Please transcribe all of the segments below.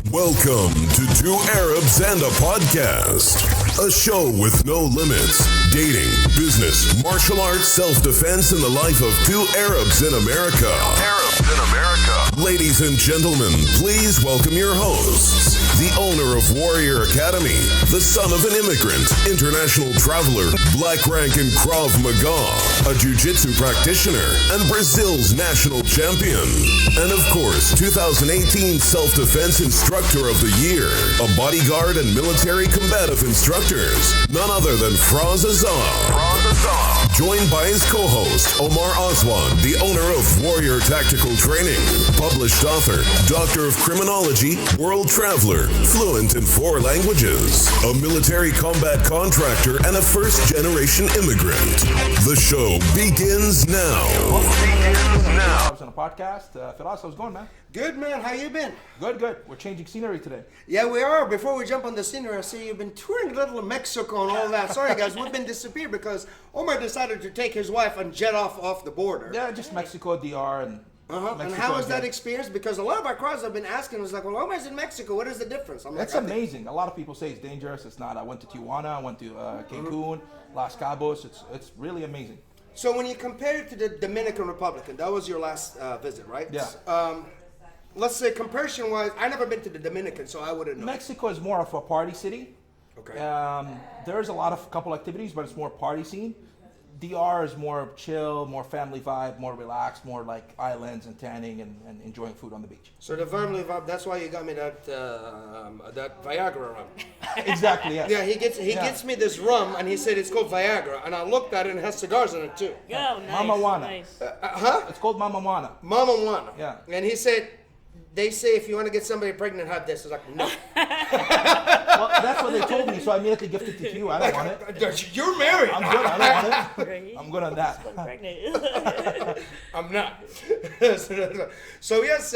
Welcome to Two Arabs and a Podcast, a show with no limits, dating, business, martial arts, self-defense, and the life of two Arabs in America. Ladies and gentlemen, please welcome your hosts, the owner of Warrior Academy, the son of an immigrant, international traveler, black rank in Krav Maga, a jiu-jitsu practitioner, and Brazil's national champion. And of course, 2018 Self-Defense Instructor of the Year, a bodyguard and military combative instructors, none other than Fraz Azar. Joined by his co-host, Omar Oswald, the owner of Warrior Tactical Training, published author, doctor of criminology, world traveler, fluent in 4 languages, a military combat contractor, and a first-generation immigrant. The show begins now. On a podcast. Firas, how's it going, man? Good, man. How you been? Good. We're changing scenery today. Yeah, we are. Before we jump on the scenery, I see you've been touring a little Mexico and all that. Sorry, guys, we've been disappeared because Omar decided to take his wife and jet off the border. Yeah, just Mexico, DR, and Mexico. And how was that experience? Because a lot of our crowds have been asking us, like, well, Omar's in Mexico. What is the difference? I'm like, it's amazing. A lot of people say it's dangerous. It's not. I went to Tijuana. I went to Cancun, Los Cabos. It's really amazing. So when you compare it to the Dominican Republic, and that was your last visit, right? Yeah. Let's say comparison-wise, I've never been to the Dominican, so I wouldn't know. Mexico is more of a party city. Okay. There's a lot of couple activities, but it's more party scene. DR is more chill, more family vibe, more relaxed, more like islands and tanning and enjoying food on the beach. So the family vibe, that's why you got me that Viagra rum. Exactly, yes. Yeah, he gets me this rum, and he said it's called Viagra, and I looked at it and it has cigars in it too. Oh, nice. Mama Juana. Nice. It's called Mama Juana. Mama Juana. Yeah. And he said, they say if you want to get somebody pregnant, have this. I was like, no. Well, that's what they told me, so I immediately gifted it to you. I don't want it. You're married. I'm good. I don't want it. Great. I'm good on that. I'm pregnant. I'm not. So yes,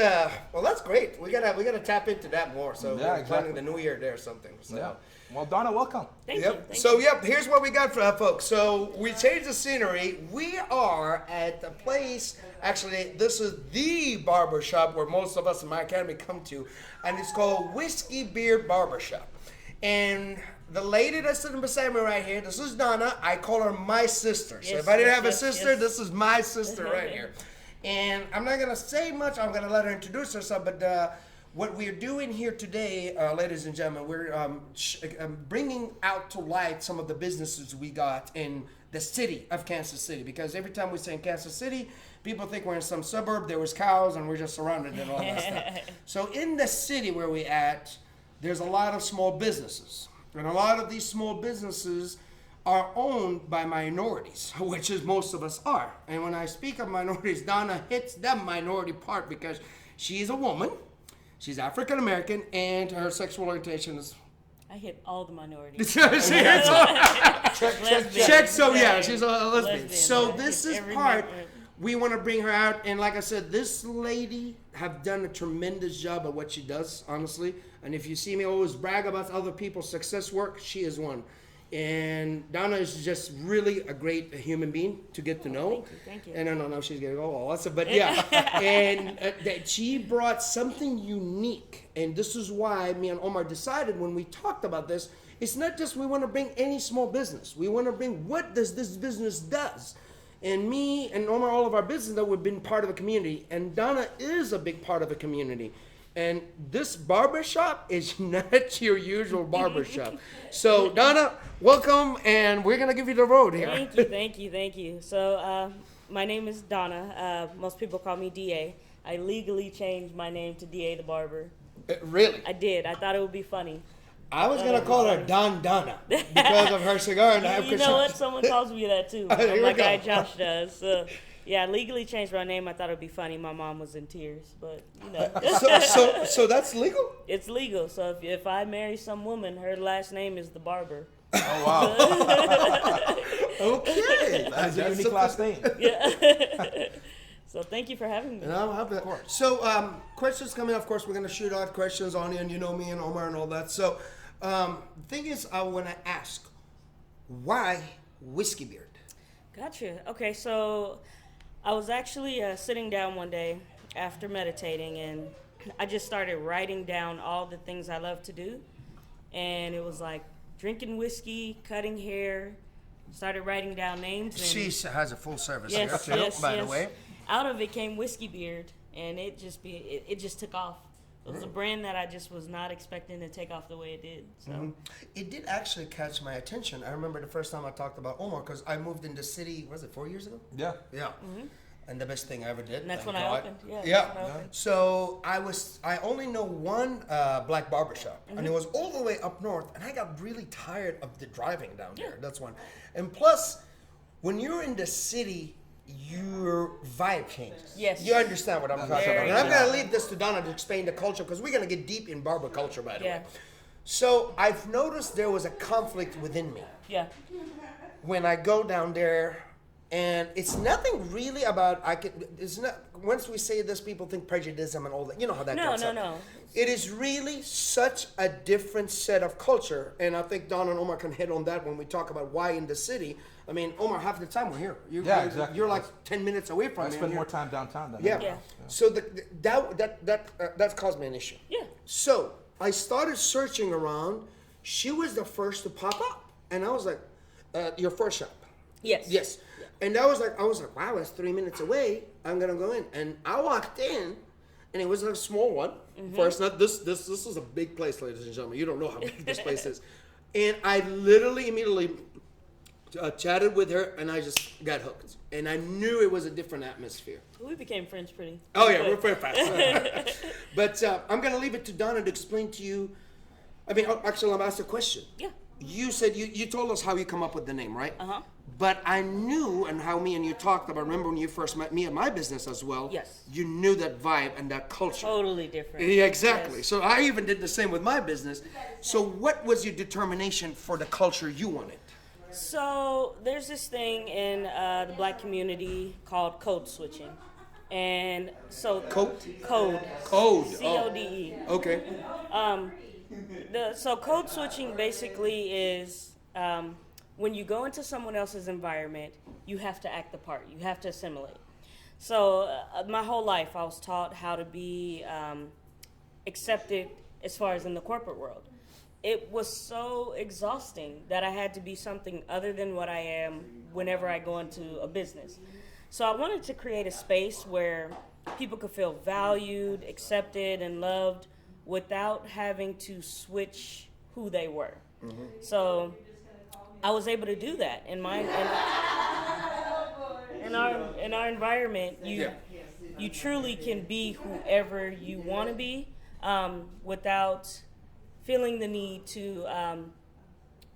well that's great. We gotta tap into that more. So Yeah, we're exactly. planning the new year there or something. So. Yeah. Well, Donna, welcome. Thank you. Yep. Here's what we got for folks. So we changed the scenery. We are at the place. Actually, this is the barbershop where most of us in my academy come to, and it's called Whiskey Beard Barbershop. And the lady that's sitting beside me right here, this is Donna. I call her my sister. So if I didn't have a sister, this is my sister right here. And I'm not gonna say much. I'm gonna let her introduce herself, but. What we're doing here today, ladies and gentlemen, we're bringing out to light some of the businesses we got in the city of Kansas City. Because every time we say in Kansas City, people think we're in some suburb, there was cows, and we're just surrounded and all that stuff. So in the city where we're at, there's a lot of small businesses. And a lot of these small businesses are owned by minorities, which is most of us are. And when I speak of minorities, Donna hits that minority part because she is a woman. She's African American, and her sexual orientation is. I hit all the minorities. She hits all. Check. So yeah, she's a lesbian. Lesbian. So this is Every part. member. We want to bring her out, and like I said, this lady have done a tremendous job at what she does, honestly. And if you see me always brag about other people's success work, she is one. And Donna is just really a great human being to get to know. Thank you. And I don't know if she's going to go awesome, but yeah. And that she brought something unique. And this is why me and Omar decided when we talked about this, it's not just we want to bring any small business. We want to bring what does this business does. And me and Omar, all of our business that we've been part of a community. And Donna is a big part of a community. And this barbershop is not your usual barbershop. So, Donna, welcome, and we're going to give you the road here. Thank you. So, my name is Donna. Most people call me DA. I legally changed my name to DA the Barber. Really? I did. I thought it would be funny. I was going to call her Don Donna because of her cigar. And You know what? Someone calls me that, too. Here My we go. guy Josh does. So, yeah, I legally changed my name. I thought it would be funny. My mom was in tears, but, you know. So that's legal? It's legal. So if I marry some woman, her last name is the Barber. Oh, wow. Okay. That's a unique last name. Yeah. So thank you for having me. No, of course. So questions coming up. Of course, we're going to shoot out questions on you, and you know me and Omar and all that. So the thing is, I want to ask, why Whiskey Beard? Gotcha. Okay, so I was actually sitting down one day after meditating, and I just started writing down all the things I love to do. And it was like drinking whiskey, cutting hair, started writing down names. And She has a full service yes, here, too, yes, by yes. the way. Out of it came Whiskey Beard, and it just took off. It was a brand that I just was not expecting to take off the way it did. So It did actually catch my attention. I remember the first time I talked about Omar, because I moved into the city, was it 4 years ago? Yeah. Yeah. And the best thing I ever did. And that's thank when I God. opened. Yeah. Yeah. That's when I opened. So I only know one black barbershop, and it was all the way up north, and I got really tired of the driving down there. That's one. And plus, when you're in the city, your vibe changes. Yes. You understand what I'm talking about. Very And I'm much. going to leave this to Donna to explain the culture, because we're going to get deep in barber culture, by the Yeah. way. So I've noticed there was a conflict within me Yeah. when I go down there, and it's nothing really about it's not, once we say this, people think prejudice and all that. You know how that No, goes. no. It is really such a different set of culture, and I think Don and Omar can hit on that when we talk about why in the city. I mean, Omar, half the time we're here. Exactly. You're like 10 minutes away from I me. spend and more you're- time downtown than Yeah. anywhere Yeah. else. So that caused me an issue. Yeah. So I started searching around. She was the first to pop up, and I was like, "Your first shop." Yes. Yes. And I was like, wow, that's 3 minutes away. I'm gonna go in, and I walked in, and it was like a small one. First, not this. This is a big place, ladies and gentlemen. You don't know how big this place is. And I literally immediately chatted with her, and I just got hooked. And I knew it was a different atmosphere. We became friends pretty. Oh yeah, we're quick. very fast. But I'm gonna leave it to Donna to explain to you. I mean, actually, I'm asked a question. Yeah. You said you told us how you come up with the name, right? Uh-huh. But I knew, and how me and you talked about. Remember when you first met me at my business as well? Yes. You knew that vibe and that culture. Totally different. Yeah, exactly. Yes. So I even did the same with my business. So what was your determination for the culture you wanted? So there's this thing in the black community called code switching. And so Code? Code. Code. CODE. Okay. So code switching basically is when you go into someone else's environment, you have to act the part. You have to assimilate. So my whole life, I was taught how to be accepted as far as in the corporate world. It was so exhausting that I had to be something other than what I am whenever I go into a business. So I wanted to create a space where people could feel valued, accepted, and loved without having to switch who they were. So I was able to do that in our environment. You truly can be whoever you want to be without feeling the need to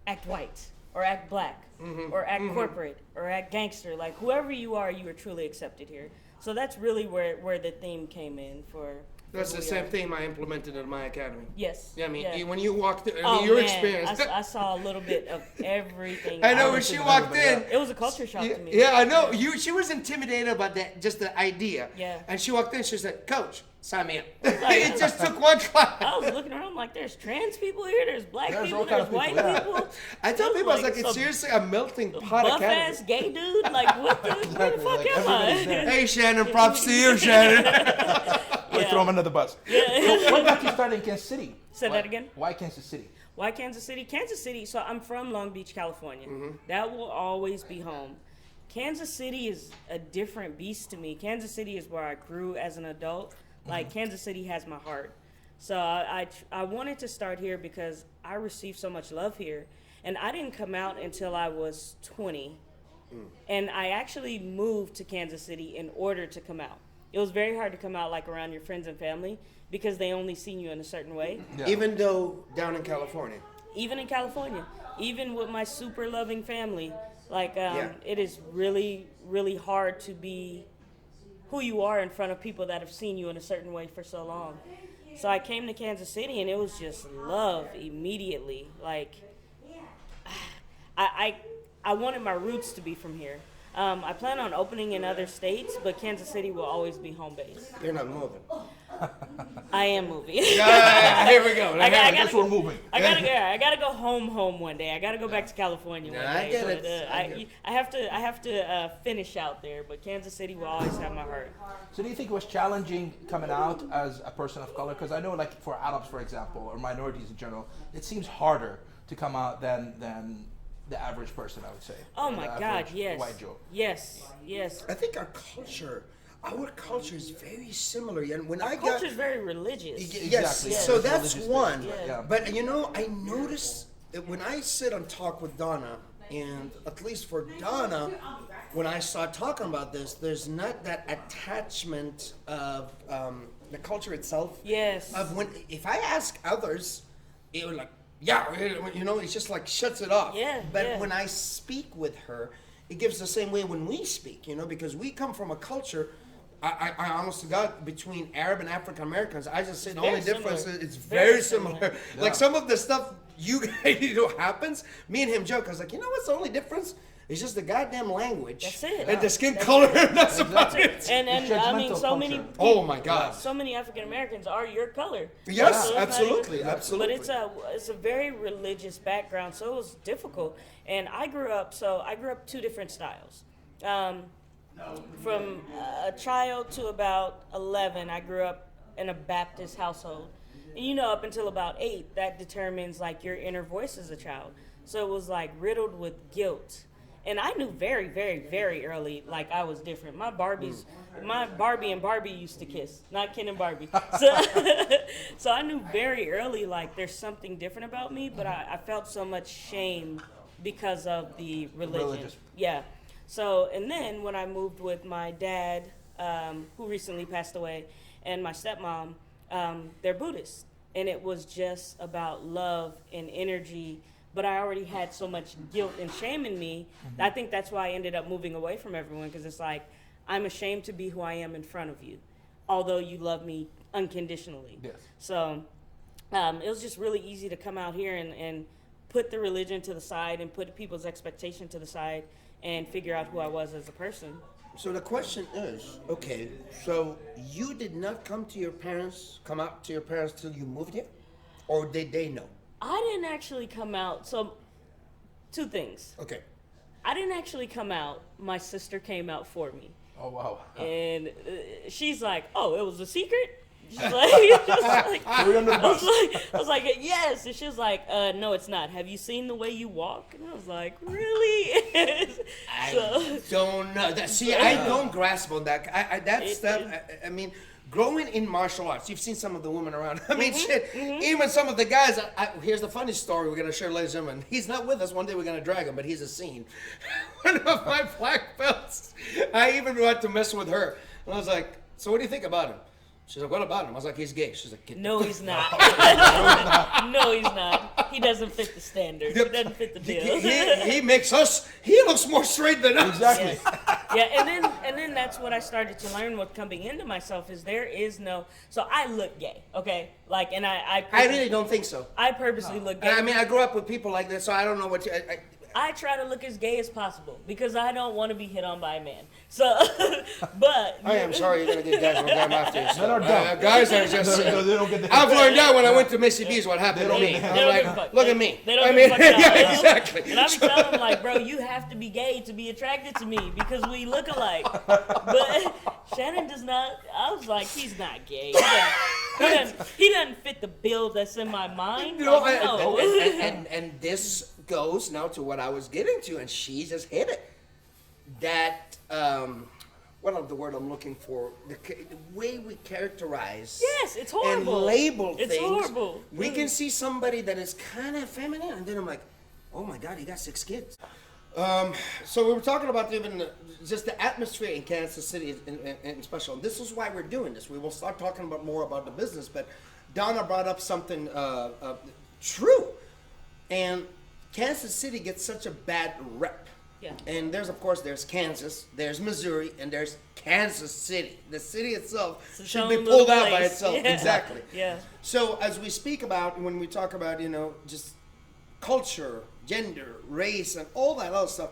act white or act black or act corporate or act gangster. Like whoever you are truly accepted here. So that's really where the theme came in for. That's the same theme I implemented at my academy. Yes. Yeah, I mean, yeah. when you walked in, Oh, your man, experience. I saw a little bit of everything. I know when she walked in. It was a culture shock to me. Yeah, I know. She was intimidated about that, just the idea. Yeah. And she walked in. She said, "Coach, sign me up." Like- It just took one class. I was looking around like, there's trans people here, there's black There's people, all kind there's of white people, yeah. people. I tell people, I was like, some it's seriously a melting pot buff academy. ass gay dude. Like, what the, where the fuck Like, am I? everybody's there. Hey, Shannon, props to you, Shannon. Like, throw them under the bus. So what got you started in Kansas City? Say that again. Why Kansas City? Why Kansas City? Kansas City, so I'm from Long Beach, California. Mm-hmm. That will always be home. Kansas City is a different beast to me. Kansas City is where I grew as an adult. Like, Kansas City has my heart. So I wanted to start here because I received so much love here. And I didn't come out until I was 20. And I actually moved to Kansas City in order to come out. It was very hard to come out like around your friends and family because they only seen you in a certain way. Yeah. Even though down in California. Even in California, even with my super loving family, like Yeah. it is really, really hard to be who you are in front of people that have seen you in a certain way for so long. So I came to Kansas City and it was just love immediately. Like I wanted my roots to be from here. I plan on opening in other states, but Kansas City will always be home base. You're not moving. I am moving. Yeah, Here we go. I guess we're moving. I gotta go home one day. I gotta go back to California one day. I get it. I have to finish out there, but Kansas City will always have my heart. So do you think it was challenging coming out as a person of color? Because I know, like for Arabs, for example, or minorities in general, it seems harder to come out than the average person, I would say. Oh my God, yes. White Joe. Yes. I think our culture is very similar. And when Our culture is very religious. Yes, Exactly. so Yeah, that's religious one. based, Yeah. But you know, I notice that when I sit and talk with Donna, and at least for Donna, when I start talking about this, there's not that attachment of the culture itself. Yes. Of if I ask others, it was like, yeah, you know, it's just like shuts it off. Yeah, But yeah. when I speak with her, it gives the same way when we speak, you know, because we come from a culture. I honest to God, between Arab and African Americans, I just say the only difference is it's very similar. Like some of the stuff you guys happens, me and him joke. I was like, you know what's the only difference? It's just the goddamn language. That's it. And the skin color. That's about it. And I mean, judgmental so many. culture. Oh my God. So many African Americans are your color. Yes, So it's not absolutely, even- absolutely. But it's a very religious background, so it was difficult. And I grew up two different styles. From a child to about 11, I grew up in a Baptist household. And you know, up until about 8, that determines like your inner voice as a child. So it was like riddled with guilt. And I knew very, very, very early, like I was different. My Barbie and Barbie used to kiss, not Ken and Barbie. So I knew very early, like there's something different about me, but I felt so much shame because of the religion. Religious. Yeah. So, and then when I moved with my dad, who recently passed away, and my stepmom, they're Buddhist. And it was just about love and energy. But I already had so much guilt and shame in me. I think that's why I ended up moving away from everyone, because it's like, I'm ashamed to be who I am in front of you, although you love me unconditionally. Yes. So it was just really easy to come out here and put the religion to the side and put people's expectation to the side and figure out who I was as a person. So the question is, okay, so you did not come out to your parents till you moved here? Or did they know? I didn't actually come out. So, two things. Okay. I didn't actually come out. My sister came out for me. Oh, wow. And she's like, oh, it was a secret? She's like, I was like, yes. And she was like, no, it's not. Have you seen the way you walk? And I was like, really? I don't know. I don't grasp on that. I mean, growing in martial arts, you've seen some of the women around. I mean, even some of the guys. Here's the funny story we're going to share, ladies and gentlemen. He's not with us. One day we're going to drag him, but he's a scene. One of my black belts, I even wanted to mess with her. And I was like, so what do you think about him? She's like, what about him? I was like, he's gay. She's like, no, he's not. No, he's not. He doesn't fit the standard. He doesn't fit the bill. He makes us. He looks more straight than us. Exactly. Yeah, and then that's what I started to learn with coming into myself is there is no. So I look gay, okay? Like, and I really don't think so. I purposely look gay. I mean, I grew up with people like this, so I don't know what. I try to look as gay as possible because I don't want to be hit on by a man. So, but I am sorry you're gonna get guys from come after you. Men are dumb. Guys are just. They don't get the I've learned that when I went to Missy B's. What happened to me? They I'm don't like, give a fuck. look at me. They don't I give mean, a fuck at all. yeah, exactly. And I be telling them like, bro, you have to be gay to be attracted to me because we look alike. But Shannon does not. I was like, he's not gay. He doesn't fit the bill that's in my mind. No, Like, no. and this goes now to what I was getting to, and she just hit it. That what is the word I'm looking for? The way we characterize. Yes, it's horrible. And label It's things. horrible. We can see somebody that is kind of feminine, and then I'm like, oh my God, he got 6 kids. So we were talking about even just the atmosphere in Kansas City in special. And this is why we're doing this. We will start talking about more about the business, but Donna brought up something true. And Kansas City gets such a bad rep. Yeah. And there's Kansas, there's Missouri, and there's Kansas City. The city itself It's its should be own pulled little out by place. itself. Yeah. Exactly. Yeah. So as we speak about, when we talk about, just culture, gender, race, and all that other stuff,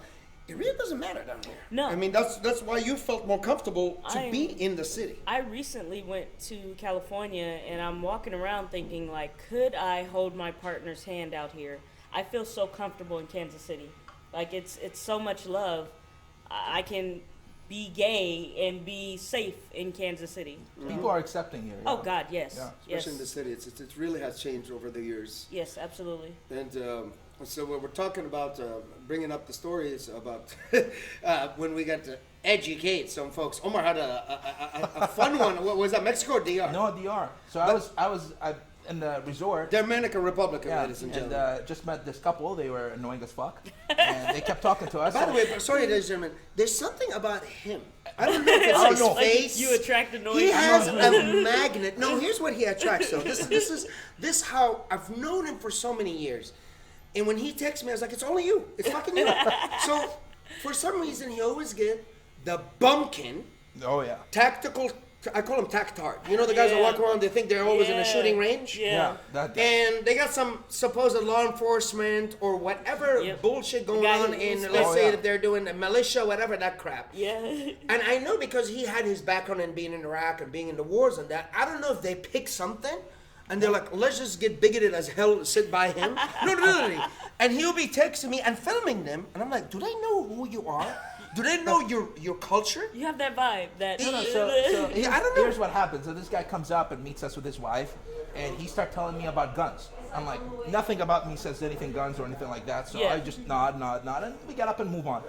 It really doesn't matter down here. No. I mean, that's why you felt more comfortable to be in the city. I recently went to California, and I'm walking around thinking, like, could I hold my partner's hand out here? I feel so comfortable in Kansas City. Like, it's so much love. I can be gay and be safe in Kansas City. People are accepting here. Oh, God, yes. Yeah. Especially in the city. It really has changed over the years. Yes, absolutely. And so when we're talking about bringing up the stories about when we got to educate some folks. Omar had a fun one. What was that, Mexico or DR? No, DR. So I was in the resort. Dominican Republic, ladies and gentlemen. And just met this couple. They were annoying as fuck. And they kept talking to us. By the way, sorry, ladies and gentlemen, there's something about him. I don't know if it's his face. You attract annoying He has people. a magnet. No, here's what he attracts. So this how I've known him for so many years. And when he texts me, I was like, it's only you. It's fucking you. So for some reason, he always get the bumpkin. Oh, yeah. Tactical. I call them tactard. You know the guys that walk around, they think they're always in a shooting range? Yeah. And they got some supposed law enforcement or whatever bullshit going on in, let's say that they're doing a militia, whatever, that crap. Yeah. And I know because he had his background in being in Iraq and being in the wars and that, I don't know if they pick something and they're like, let's just get bigoted as hell, sit by him. No, literally. And he'll be texting me and filming them. And I'm like, do they know who you are? Do they know your culture? You have that vibe. That So I don't know. Here's what happens. So this guy comes up and meets us with his wife, and he starts telling me about guns. I'm like, nothing about me says anything guns or anything like that. So I just nod, and we get up and move on.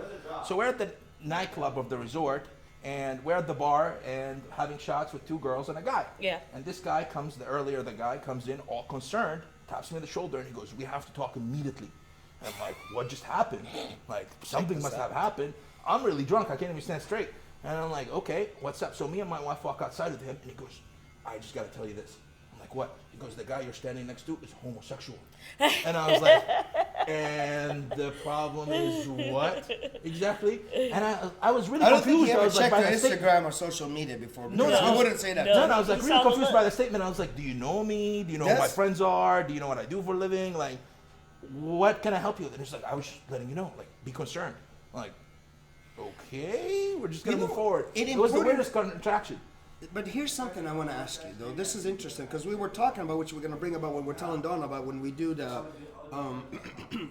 So we're at the nightclub of the resort, and we're at the bar and having shots with two girls and a guy. Yeah. And this guy comes, the guy comes in all concerned, taps me on the shoulder, and he goes, we have to talk immediately. And I'm like, what just happened? Like, something must have happened. I'm really drunk. I can't even stand straight. And I'm like, okay, what's up? So me and my wife walk outside with him, and he goes, I just got to tell you this. I'm like, what? He goes, the guy you're standing next to is homosexual. And I was like, and the problem is what? Exactly? And I was really confused. I don't think you I ever was like, checked by your the Instagram or social media before. No, I no, wouldn't say that. No, I was like He really saw the confused look. by the statement. I was like, do you know me? Do you know who my friends are? Do you know what I do for a living? Like, what can I help you with? And he's like, I was just letting you know. Like, be concerned. I'm like, okay, we're just gonna move forward. It was the weirdest interaction. But here's something I want to ask you, though. This is interesting because we were talking about, which we're going to bring about when we're telling Donna about when we do the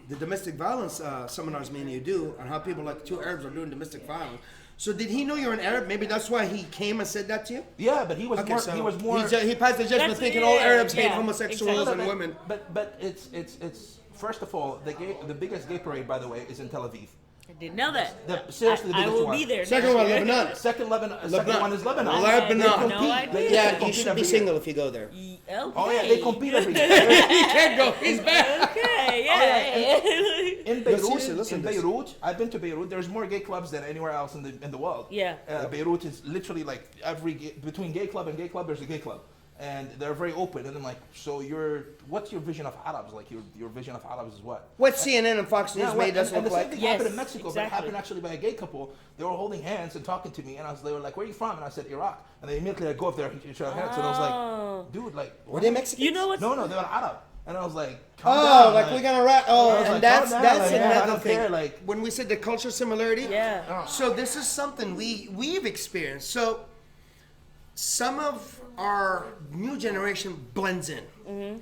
the domestic violence seminars me and you do, and how people like two Arabs are doing domestic violence. So did he know you're an Arab? Maybe that's why he came and said that to you? Yeah, but he was more. He passed the judgment thinking all Arabs hate homosexuals exactly. and women. But it's first of all, the biggest gay parade, by the way, is in Tel Aviv. I didn't know that. Seriously, the I biggest will one. be there. Second one, Lebanon. Second one is Lebanon. Lebanon. They compete. No idea. Yeah, you should be single if you go there. Okay. Oh yeah, they compete every year. He can't go. He's bad. Okay, yeah. In Beirut, listen to this. Beirut, I've been to Beirut. There's more gay clubs than anywhere else in the world. Yeah. Beirut is literally like between gay club and gay club, there's a gay club, and they're very open. And I'm like, so what's your vision of Arabs? Like your vision of Arabs is what? What CNN and Fox News made us and look the same like? thing Yes, happened in Mexico, but it exactly. happened actually by a gay couple. They were holding hands and talking to me, and they were like, "Where are you from?" And I said, "Iraq." And they immediately go up there and each other hands. And I was like, "Dude, like, Were they Mexicans? You know what's no, they were Arab." And I was like, calm Oh, down, like we're gonna wrap. Oh, I was and like, that's calm down, like, yeah, I another don't thing. care, like- when we said the culture similarity. Yeah. So this is something we've experienced. So some of our new generation blends in. Mm-hmm.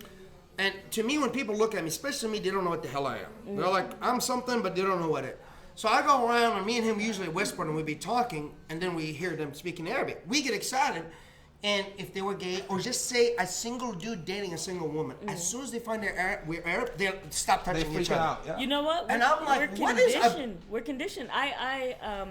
And to me, when people look at me, especially me, they don't know what the hell I am. Mm-hmm. They're like, I'm something, but they don't know what it. So I go around, and me and him usually whisper, and we be talking, and then we hear them speaking Arabic. We get excited, and if they were gay, or just say a single dude dating a single woman, as soon as they find we're Arab, they'll stop They touching each freak other. out. Yeah. You know what? And I'm like, we're what is conditioned. We're conditioned. I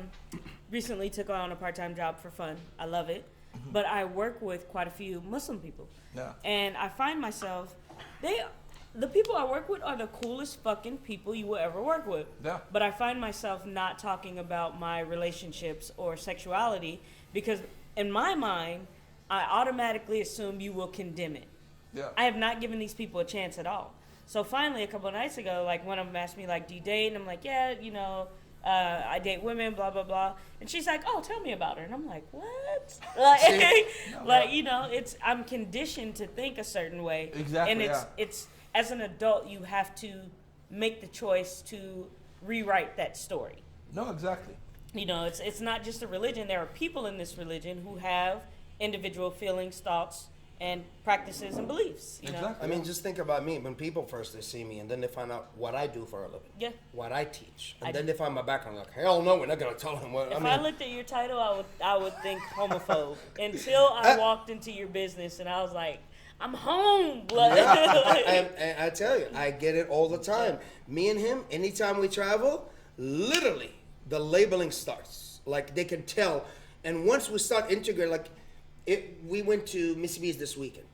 recently took on a part-time job for fun. I love it. But I work with quite a few Muslim people. Yeah. And I find myself, the people I work with are the coolest fucking people you will ever work with. Yeah. But I find myself not talking about my relationships or sexuality because in my mind, I automatically assume you will condemn it. Yeah. I have not given these people a chance at all. So finally, a couple of nights ago, like one of them asked me, like, do you date? And I'm like, yeah, you know, I date women, blah, blah, blah. And she's like, oh, tell me about her. And I'm like, what? Like, you know, I'm conditioned to think a certain way. Exactly, And yeah. it's as an adult, you have to make the choice to rewrite that story. No, exactly. You know, it's not just a religion. There are people in this religion who have individual feelings, thoughts, and practices and beliefs. You know? Exactly. I mean, just think about me. When people first they see me, and then they find out what I do for a living, Yeah. what I teach, and then they find my background. Like, hell no, we're not gonna tell them what. If I looked at your title, I would think homophobe until I walked into your business and I was like, I'm home. And I tell you, I get it all the time. Me and him, anytime we travel, literally the labeling starts. Like they can tell, and once we start integrating, like we went to Mississippi's this weekend.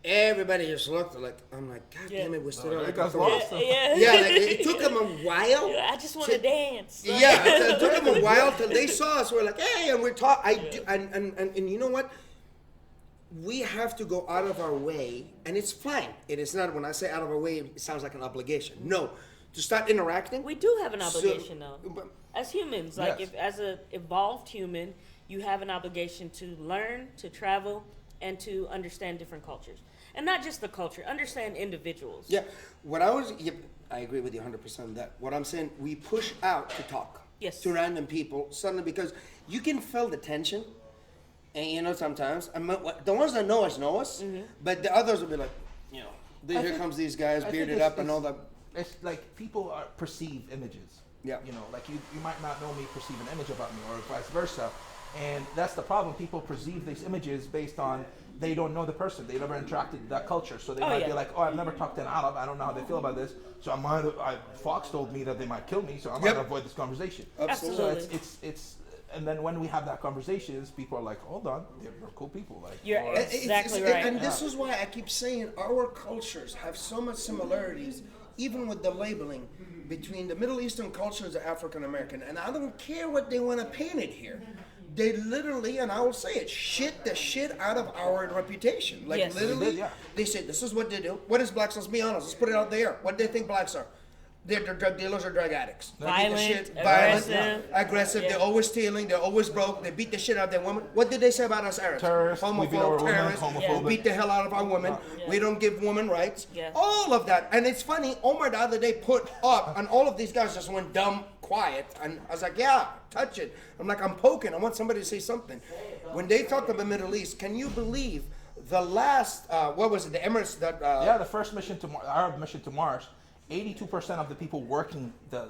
Everybody just looked like, I'm like, God damn it, we're still like, got lost. Yeah. yeah, like it took them a while. I just want to dance. Yeah, it took them a while till they saw us. We're like, hey, and we're talking. And you know what? We have to go out of our way, and it's fine. It is not, when I say out of our way, it sounds like an obligation. No, to start interacting. We do have an obligation, though. But, As humans, like Yes. if as an evolved human, you have an obligation to learn, to travel, and to understand different cultures. And not just the culture, understand individuals. yeah, I agree with you 100% on that. What I'm saying, we push out to talk Yes. to random people suddenly because you can feel the tension. And you know, sometimes the ones that know us, but the others will be like, you know, here comes these guys bearded up and all that. It's like people are perceive images. Yeah. You know, like you might not know me, perceive an image about me, or vice versa. And that's the problem. People perceive these images based on they don't know the person. They never interacted with that culture. So they might be like, oh, I've never talked to an Arab. I don't know how they feel about this. So Fox told me that they might kill me. So I'm going to avoid this conversation. Absolutely. So it's and then when we have that conversations, people are like, hold on, they're cool people. Like, You're exactly right. And this is why I keep saying our cultures have so much similarities, even with the labeling between the Middle Eastern cultures and African American. And I don't care what they want to paint it here. They literally, and I will say it, shit the shit out of our reputation. Like Yes. literally, they say this is what they do. What is blacks? Let's be honest. Let's put it out there. What do they think blacks are? They're drug dealers or drug addicts. They beat the shit, aggressive. Yeah. They're always stealing. They're always broke. They beat the shit out of their women. What did they say about us Arabs? Terrorists. We beat our women, Terrorists. homophobic. We beat the hell out of our women. Yeah. We don't give women rights. Yeah. All of that. And it's funny, Omar the other day put up, and all of these guys just went dumb, quiet. And I was like, yeah, touch it. I'm like, I'm poking. I want somebody to say something. When they talked about the Middle East, can you believe the last, what was it, the Emirates that... the first mission to Arab mission to Mars, 82% of the people working the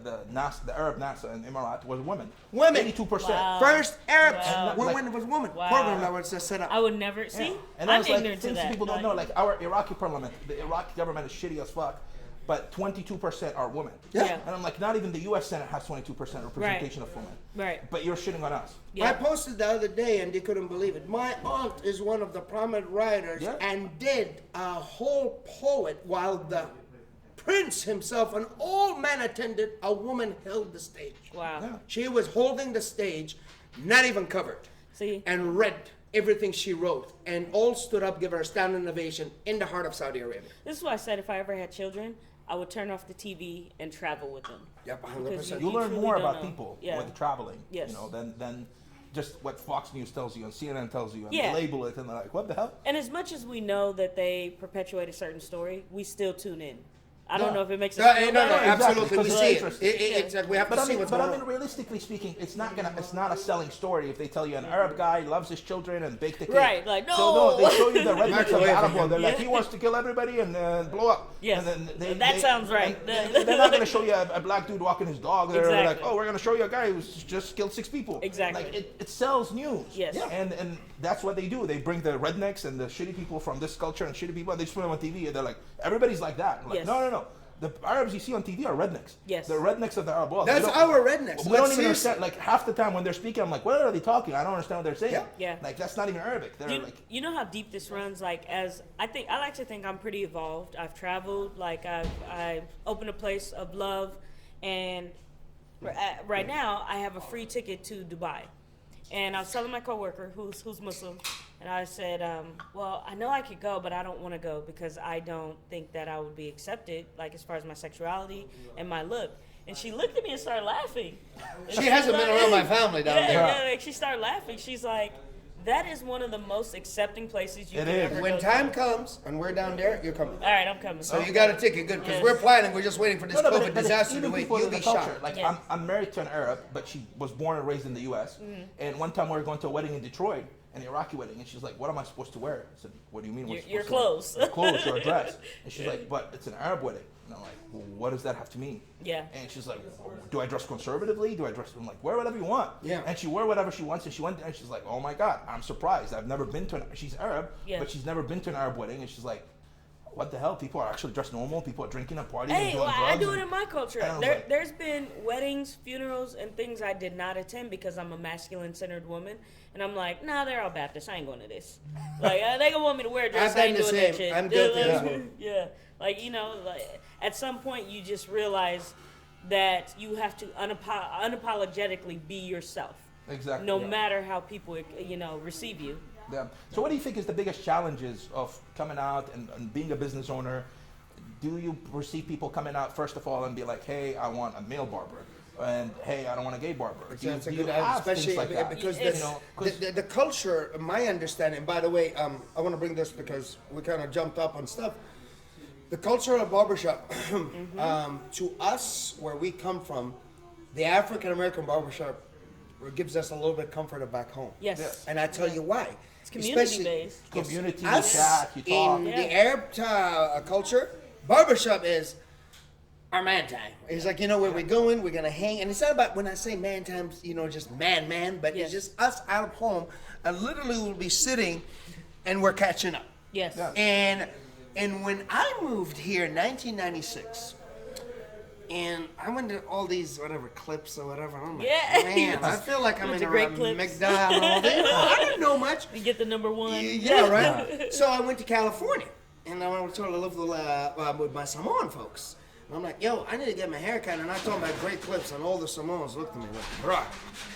Arab NASA in Emirat was women. 82%. Wow. First Arabs, Wow. when it was women. Wow. Program that was just set up. I would never see. And I'm that's like ignorant to things that. people don't know. Like our Iraqi parliament, the Iraqi government is shitty as fuck, but 22% are women. Yeah. And I'm like, not even the U.S. Senate has 22% representation of women. Right. But you're shitting on us. Yeah. I posted the other day and they couldn't believe it. My aunt is one of the prominent writers and did a whole poet while the Prince himself, an old man attended, a woman held the stage. Wow. Yeah. She was holding the stage, not even covered, See? and read everything she wrote, and all stood up, give her a standing ovation in the heart of Saudi Arabia. This is why I said if I ever had children, I would turn off the TV and travel with them. Yep, Because 100%. You learn truly more don't about know. people Yeah. with traveling, Yes. you know, than just what Fox News tells you and CNN tells you, and Yeah. they label it, and they're like, what the hell? And as much as we know that they perpetuate a certain story, we still tune in. I don't know if it makes No, us feel no, better. absolutely. We because see it's it. interesting. It's like we have to see what's going on. Realistically speaking, it's not a selling story if they tell you an Arab guy loves his children and baked a cake. Right, like, So no. they show you the rednecks of the Microwave Arab him. world. They're like, Yeah. he wants to kill everybody and blow up. Yes. And then That sounds right. and they're not going to show you a black dude walking his dog. They're like, Exactly. oh, we're going to show you a guy who's just killed 6 people. Exactly. Like it sells news. Yes. Yeah. And that's what they do. They bring the rednecks and the shitty people from this culture and shitty people, and they just put them on TV, and they're like, everybody's like that. I'm like, Yes. no. The Arabs you see on TV are rednecks. Yes. The rednecks of the Arab world. That's our rednecks. We don't Let's even see- understand. Like half the time when they're speaking, I'm like, what are they talking? I don't understand what they're saying. Yeah. Yeah. Like that's not even Arabic. They're like, You know how deep this runs? Like, as I like to think I'm pretty evolved. I've traveled. Like, I've opened a place of love, and right now I have a free ticket to Dubai. And I was telling my coworker who's Muslim, and I said, well, I know I could go, but I don't want to go because I don't think that I would be accepted, like as far as my sexuality and my look. And she looked at me and started laughing. And She hasn't been around my family down there. Yeah, like she started laughing. She's like, That is one of the most accepting places you It can is. ever When go time to. comes and we're down there, you're coming. All right, I'm coming. So you got a ticket, good, because Yes. we're planning. We're just waiting for this No, COVID but disaster to even wait. people You'll in the be culture. shocked. Like Yeah. I'm married to an Arab, but she was born and raised in the U.S. And one time we were going to a wedding in Detroit, an Iraqi wedding, and she's like, "What am I supposed to wear?" I said, "What do you mean? What Your supposed to wear?" clothes. Your clothes or a dress. And she's like, "But it's an Arab wedding." And I'm like, well, "What does that have to mean?" Yeah. And she's like, "Do I dress conservatively? Do I dress?" I'm like, "Wear whatever you want." Yeah. And she wore whatever she wants, and she went there, and she's like, "Oh my God, I'm surprised. I've never been to an." She's Arab, Yeah. but she's never been to an Arab wedding, and she's like, "What the hell? People are actually dressed normal. People are drinking and partying and Hey, doing well, drugs." I do it and- in my culture. and I was like- There's been weddings, funerals, and things I did not attend because I'm a masculine-centered woman, and I'm like, nah, they're all Baptist. I ain't going to this. Like, they gonna want me to wear a dress. I've I ain't done the doing that same. shit. I'm guilty as Like, well. Yeah, like like at some point you just realize that you have to unapologetically be yourself, Exactly. no Yeah. matter how people receive you. Yeah. So what do you think is the biggest challenges of coming out and being a business owner? Do you perceive people coming out first of all and be like, "Hey, I want a male barber," and "Hey, I don't want a gay barber"? That's a do good you have especially things like that? because You know, 'cause- the culture, my understanding, by the way, I want to bring this because we kind of jumped up on stuff. The culture of barbershop, to us, where we come from, the African American barbershop gives us a little bit of comfort of back home. Yes. Yes. And I tell you why. It's community Especially- based. Community, you Us chat, you talk. in Yeah. the Arab culture, barbershop is our man time. It's like, where we're going, we're gonna hang, and it's not about, when I say man time, just man, but Yes. it's just us out of home, and literally we'll be sitting, and we're catching up. Yes. Yeah. And when I moved here in 1996, and I went to all these whatever clips or whatever, and I'm like, Yeah. man, I feel like I'm Went in to a great clips. McDonald's. I didn't know much. You get the number one. Yeah, right. So I went to California, and I went to live with my Samoan folks. And I'm like, yo, I need to get my hair cut. And I told my great clips, and all the Samoans looked at me like, bro,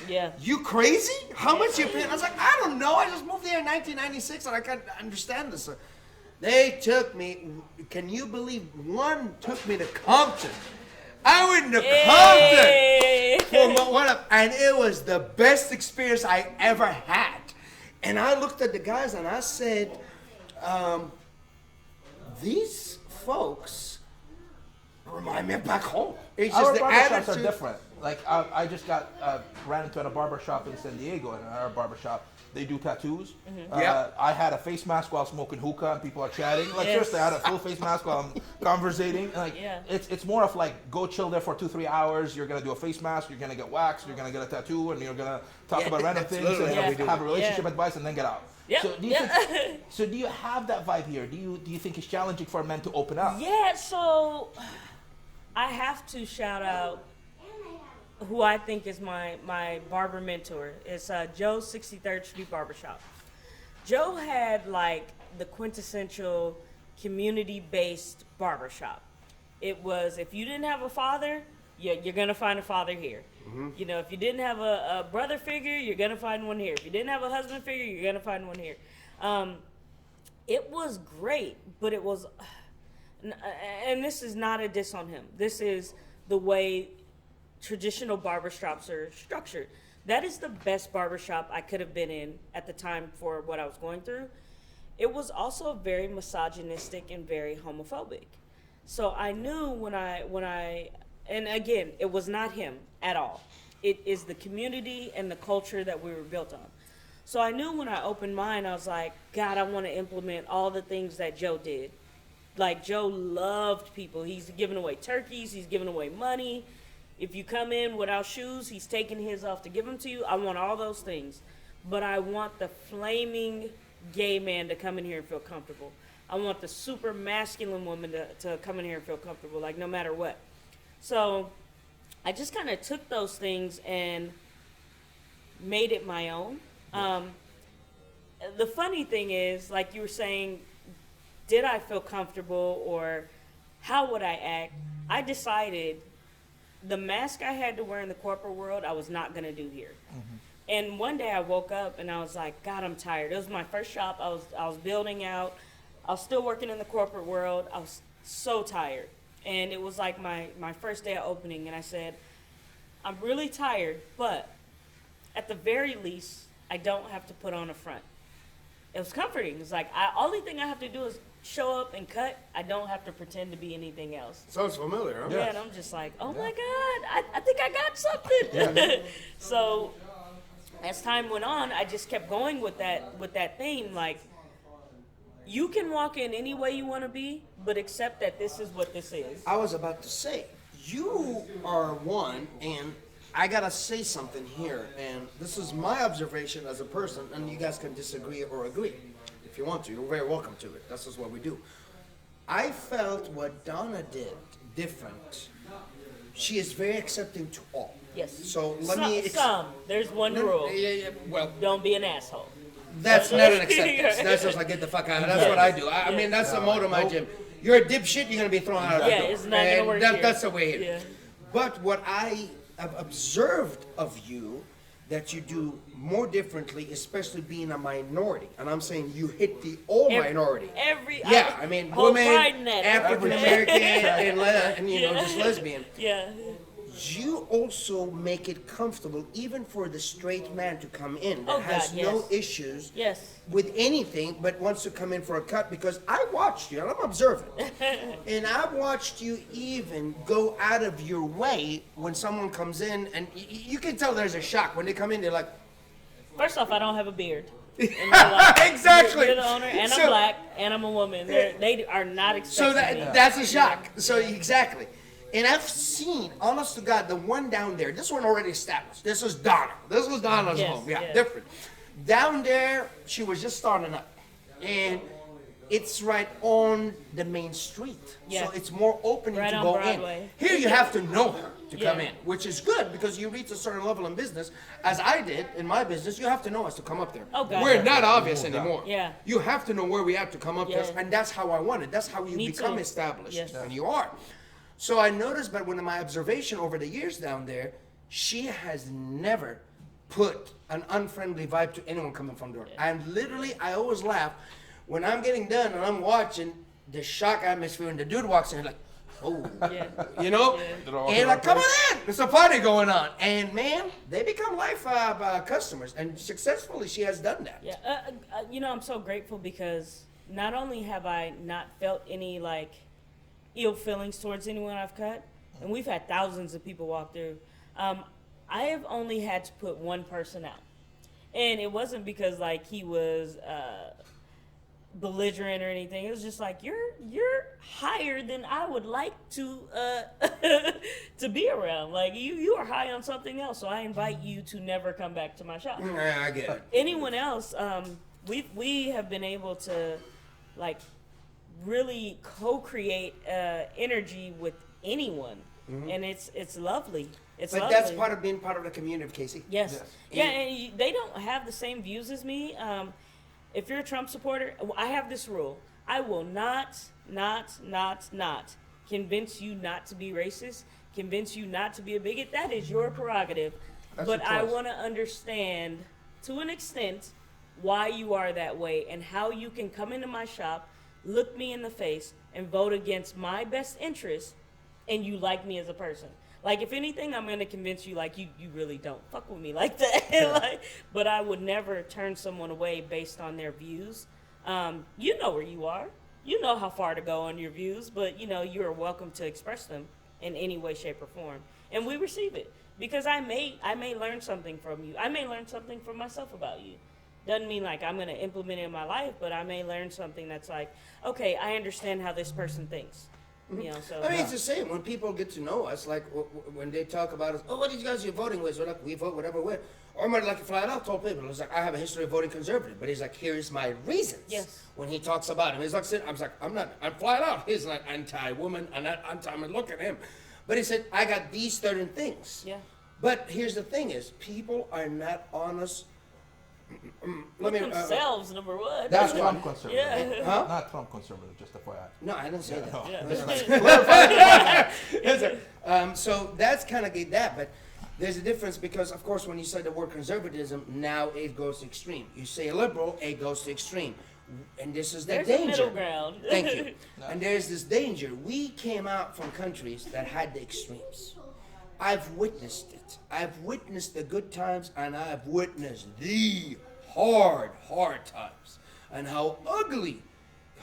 Yeah. you crazy? How much you paying? I was like, I don't know. I just moved here in 1996, and I can't understand this. They took me. Can you believe one took me to Compton? I went to Hey. Compton and it was the best experience I ever had. And I looked at the guys and I said, these folks remind me of back home. It's just Our the barbershops are attitude. different. Like I just ran into a barbershop in San Diego, and in our barbershop they do tattoos. Yeah. I had a face mask while smoking hookah, and people are chatting. Like Yes. seriously, I had a full face mask while I'm conversating. Like Yeah. it's more of like go chill there for 2-3 hours. You're gonna do a face mask. You're gonna get waxed. You're gonna get a tattoo, and you're gonna talk Yeah, about random that's things literally and how we do have it. a relationship Yeah. advice, and then get out. Yep. So do you Yeah. think? So do you have that vibe here? Do you think it's challenging for men to open up? Yeah, so I have to shout out who I think is my barber mentor. It's Joe's 63rd Street Barbershop. Joe had like the quintessential community-based barbershop. It was, if you didn't have a father, you're gonna find a father here. You know, if you didn't have a brother figure, you're gonna find one here. If you didn't have a husband figure, you're gonna find one here. It was great, but it was, and this is not a diss on him. This is the way traditional barbershops are structured. That is the best barbershop I could have been in at the time for what I was going through. It was also very misogynistic and very homophobic. So I knew when I, and again, it was not him at all. It is the community and the culture that we were built on. So I knew when I opened mine, I was like, God, I want to implement all the things that Joe did. Like, Joe loved people. He's giving away turkeys. He's giving away money. If you come in without shoes, he's taking his off to give them to you. I want all those things. But I want the flaming gay man to come in here and feel comfortable. I want the super masculine woman to come in here and feel comfortable, like no matter what. So I just kind of took those things and made it my own. The funny thing is, like you were saying, did I feel comfortable or how would I act? I decided the mask I had to wear in the corporate world, I was not going to do here. And one day I woke up and I was like, God, I'm tired. It was my first shop. I was building out. I was still working in the corporate world. I was so tired. And it was like my first day of opening. And I said, I'm really tired, but at the very least, I don't have to put on a front. It was comforting. It's like, only thing I have to do is show up and cut. I don't have to pretend to be anything else. Sounds familiar, huh? Yeah, and I'm just like, oh my God, I think I got something. So as time went on, I just kept going with that theme. Like, you can walk in any way you want to be, but accept that this is what this is. I was about to say, you are one, and I gotta say something here, and this is my observation as a person, and you guys can disagree or agree. If you want to, you're very welcome to it. That's just what we do. I felt what Donna did different. She is very accepting to all. Yes. So let me... There's one rule. Yeah, well... Don't be an asshole. That's not an acceptance. That's just like, get the fuck out of here. That's what I do. I mean, that's the motto of my gym. You're a dipshit, you're gonna be thrown out of the door. Yeah, it's not gonna work here. That's the way it is. Yeah. But what I have observed of you that you do more differently, especially being a minority, and I'm saying you hit the minority. I mean, women, African American, and you know, just lesbian. Yeah. You also make it comfortable even for the straight man to come in that has no issues with anything but wants to come in for a cut, because I watched you and I'm observant. And I watched you even go out of your way when someone comes in, and you can tell there's a shock when they come in. They're like, first off, I don't have a beard. And like, exactly. You're the owner, and I'm black, and I'm a woman. They are not expecting me. That's a shock. So exactly. And I've seen, honest to God, the one down there, this one already established. This is Donna. This was Donna's home. Yeah, different. Down there, she was just starting up. And it's right on the main street. So it's more opening to go in. Here you have to know her to come in, which is good, because you reach a certain level in business, as I did in my business. You have to know us to come up there. We're not obvious anymore. You have to know where we have to come up there, and that's how I want it. That's how you become established, and you are. So I noticed, but when my observation over the years down there, she has never put an unfriendly vibe to anyone coming from the door. And literally, I always laugh when I'm getting done and I'm watching the shock atmosphere, and the dude walks in like, oh, you know? And like, come on in, there's a party going on. And man, they become life customers, and successfully she has done that. You know, I'm so grateful, because not only have I not felt any like ill feelings towards anyone I've cut, and we've had thousands of people walk through. I have only had to put one person out, and it wasn't because like he was belligerent or anything. It was just like, you're higher than I would like to to be around. Like you are high on something else, so I invite you to never come back to my shop. I get it. Anyone else, we have been able to like really co-create energy with anyone, and it's lovely. But lovely. That's part of being part of the community, Casey. Yes. And they don't have the same views as me. If you're a Trump supporter, I have this rule: I will not convince you not to be racist, convince you not to be a bigot. That is your prerogative. But I want to understand, to an extent, why you are that way, and how you can come into my shop, look me in the face, and vote against my best interest, and you like me as a person. Like, if anything, I'm going to convince you, like, you really don't fuck with me like that. But I would never turn someone away based on their views. You know where you are. You know how far to go on your views, but, you know, you're welcome to express them in any way, shape, or form. And we receive it, because I may learn something from you. I may learn something from myself about you. Doesn't mean like I'm going to implement it in my life, but I may learn something that's like, okay, I understand how this person thinks. You know, so I mean, it's the same when people get to know us, like when they talk about us, oh, what are these guys you're voting with? We're like, we vote whatever we're. Or I might like to flat out told people, it's like, I have a history of voting conservative, but he's like, here's my reasons. Yes. When he talks about him, he's like, I'm flat out. He's like anti-woman, and I'm look at him. But he said, I got these certain things. Yeah. But here's the thing is, people are not honest. Themselves, number one. That's Trump conservative. Yeah. Huh? Not Trump conservative, just FYI. No, I didn't say that. Yeah. So that's kind of that, but there's a difference, because, of course, when you say the word conservatism, now it goes to extreme. You say liberal, it goes to extreme. And this is the There's danger. a middle ground. Thank you. And there's this danger. We came out from countries that had the extremes. I've witnessed it. I've witnessed the good times, and I've witnessed the hard times, and how ugly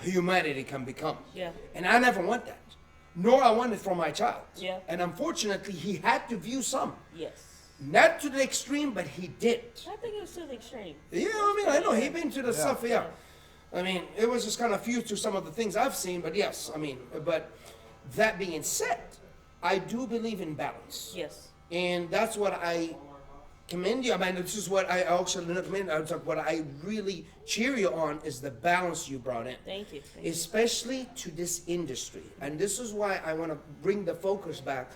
humanity can become. Yeah. And I never want that, nor I want it for my child. Yeah. And unfortunately, he had to view some. Yes. Not to the extreme, but he did. I think it was to the extreme. Yeah, I mean, I know he been to the stuff. Yeah. I mean, it was just kind of few to some of the things I've seen, but yes, I mean, but that being said, I do believe in balance. Yes. And that's what I commend you. I mean, this is what I actually not commend. What I really cheer you on is the balance you brought in. Thank you. Especially to this industry. And this is why I want to bring the focus back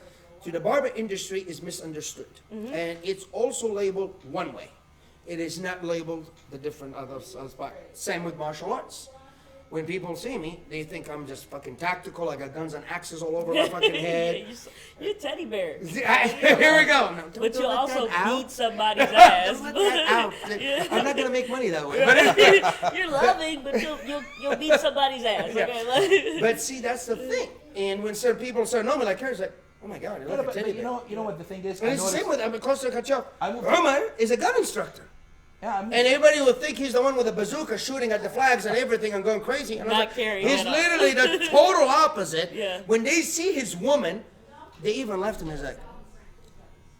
to the barber industry is misunderstood. And it's also labeled one way. It is not labeled the different other spots. Same with martial arts. When people see me, they think I'm just fucking tactical. I got guns and axes all over my fucking head. You're a teddy bear. Here we go. No, But you also beat somebody's Don't ass. let that out. I'm not gonna make money that way. But, You're loving, but you'll beat somebody's ass. Okay? but see, that's the thing. And when certain people start knowing me like her, it's like, oh my god, you're like a teddy But bear. you know what the thing is? And it's the same with because to cut you off. I will- Omar is a gun instructor. Yeah, I mean, And everybody will think he's the one with a bazooka shooting at the flags and everything and going crazy. And I was Not like, carrying he's it out. literally the total opposite. Yeah. When they see his woman, they even left him. He's like,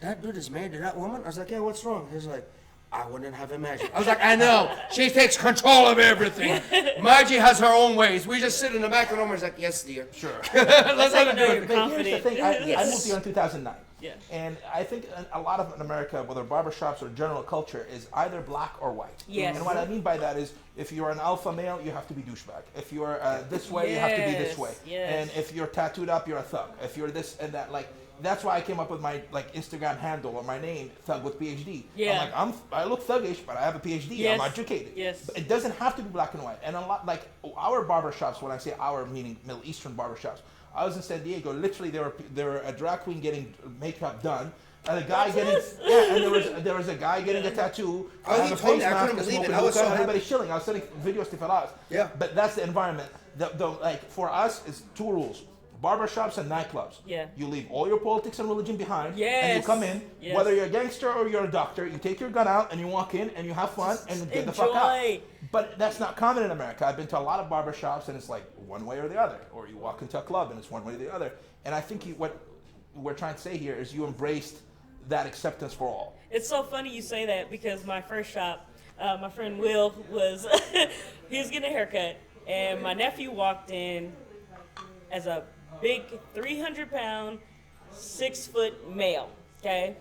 that dude is married to that woman? I was like, yeah, what's wrong? He's like, I wouldn't have imagined. I was like, I know. She takes control of everything. Margie has her own ways. We just sit in the back and Omar's like, yes, dear. Sure. Let's how let you know her do you're it. but here's the thing. I Yes. moved here in 2009. Yeah. And I think a lot of in America, whether barbershops or general culture, is either black or white. Yes. And what I mean by that is, if you're an alpha male, you have to be douchebag. If you're this way, you have to be this Yes, way. yes. And if you're tattooed up, you're a thug. If you're this and that, like that's why I came up with my like Instagram handle or my name, Thug with PhD. Yeah. I'm like I look thuggish, but I have a PhD. Yes. I'm educated. Yes. But it doesn't have to be black and white. And a lot like our barbershops, when I say our, meaning Middle Eastern barbershops. I was in San Diego. Literally, there were a drag queen getting makeup done, and a guy and there was a guy getting a tattoo. Oh, I he have a told me. face I mask, couldn't a believe it. smoking I was hookah, so and happy. everybody's chilling. I was sending videos to Falas. Yeah. But that's the environment. Like for us, it's two rules: barbershops and nightclubs. Yeah. You leave all your politics and religion behind, and Yes. you come in. Yes. Whether you're a gangster or you're a doctor, you take your gun out and you walk in and you have fun and get the fuck out. Enjoy. But that's not common in America. I've been to a lot of barbershops and it's like one way or the other. Or you walk into a club and it's one way or the other. And I think what we're trying to say here is you embraced that acceptance for all. It's so funny you say that because my first shop, my friend Will was, he was getting a haircut, and my nephew walked in as a big 300-pound, 6-foot male. Okay,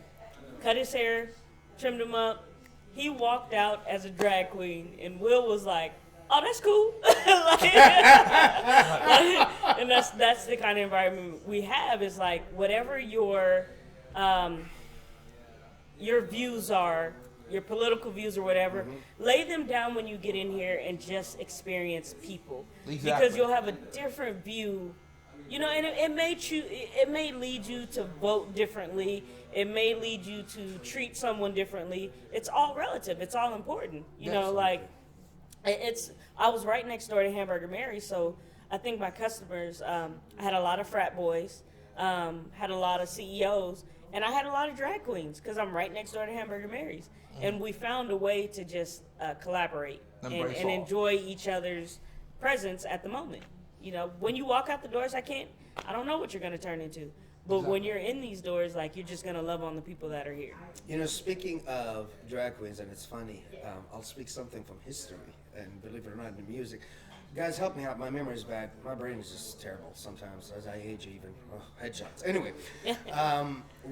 cut his hair, trimmed him up. He walked out as a drag queen, and Will was like, "Oh, that's cool." And that's the kind of environment we have. Is like whatever your views are, your political views or whatever, lay them down when you get in here and just experience people. Exactly. Because you'll have a different view, you know, and it may lead you to vote differently. It may lead you to treat someone differently. It's all relative. It's all important. You know, like I was right next door to Hamburger Mary, so I think my customers, I had a lot of frat boys, had a lot of CEOs, and I had a lot of drag queens because I'm right next door to Hamburger Mary's. And we found a way to just collaborate and all. enjoy each other's presence at the moment. You know, when you walk out the doors, I don't know what you're going to turn into. But when you're in these doors, like, you're just going to love on the people that are here. You know, speaking of drag queens, and it's funny, I'll speak something from history, and believe it or not, in the music. Guys, help me out. My memory's bad. My brain is just terrible sometimes as I age even. Oh, headshots. Anyway,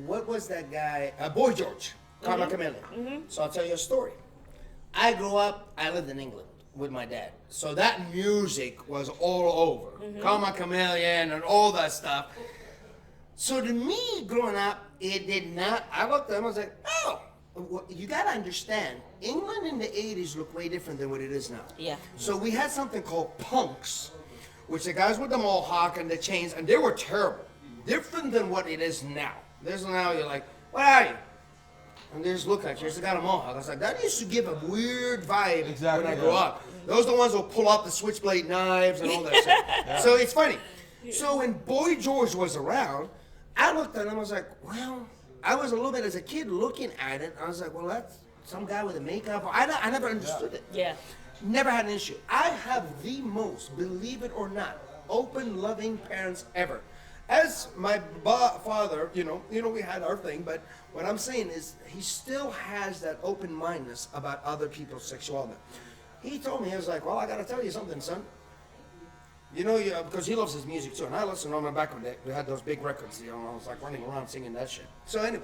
what was that guy? Boy George, Karma Chameleon. So I'll tell you a story. I grew up, I lived in England with my dad. So that music was all over. Karma Chameleon and all that stuff. So to me, growing up, it did not, I looked at him, I was like, oh, well, you gotta understand, England in the 80s looked way different than what it is now. Yeah. So we had something called punks, which the guys with the mohawk and the chains, and they were terrible. Different than what it is now. There's now, you're like, what are you? And they just look at you, they got a mohawk. I was like, that used to give a weird vibe Exactly, when I grew yeah. up. Those are the ones who pull out the switchblade knives and all that shit. So it's funny. So when Boy George was around, I looked at him, I was like, well, I was a little bit as a kid looking at it. I was like, well, that's some guy with a makeup. I never understood it. Yeah. Never had an issue. I have the most, believe it or not, open, loving parents ever. As my father, you know, we had our thing, but what I'm saying is he still has that open-mindedness about other people's sexuality. He told me, he was like, well, I got to tell you something, son. You know, because he loves his music too, and I listened on my back when we had those big records, you know, I was like running around singing that shit. So anyway,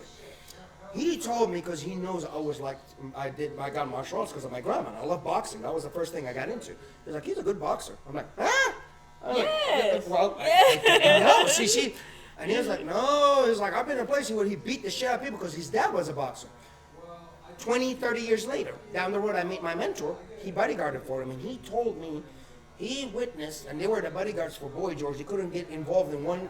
he told me, because he knows I always liked, I got martial arts because of my grandma. I love boxing. That was the first thing I got into. He's like, he's a good boxer. I'm like, ah? Yes. Well, no, see, and he was like, no. He was like, I've been in a place where he beat the shit out of people because his dad was a boxer. 20, 30 years later, down the road, I meet my mentor. He bodyguarded for him, and he told me he witnessed, and they were the bodyguards for Boy George. He couldn't get involved in one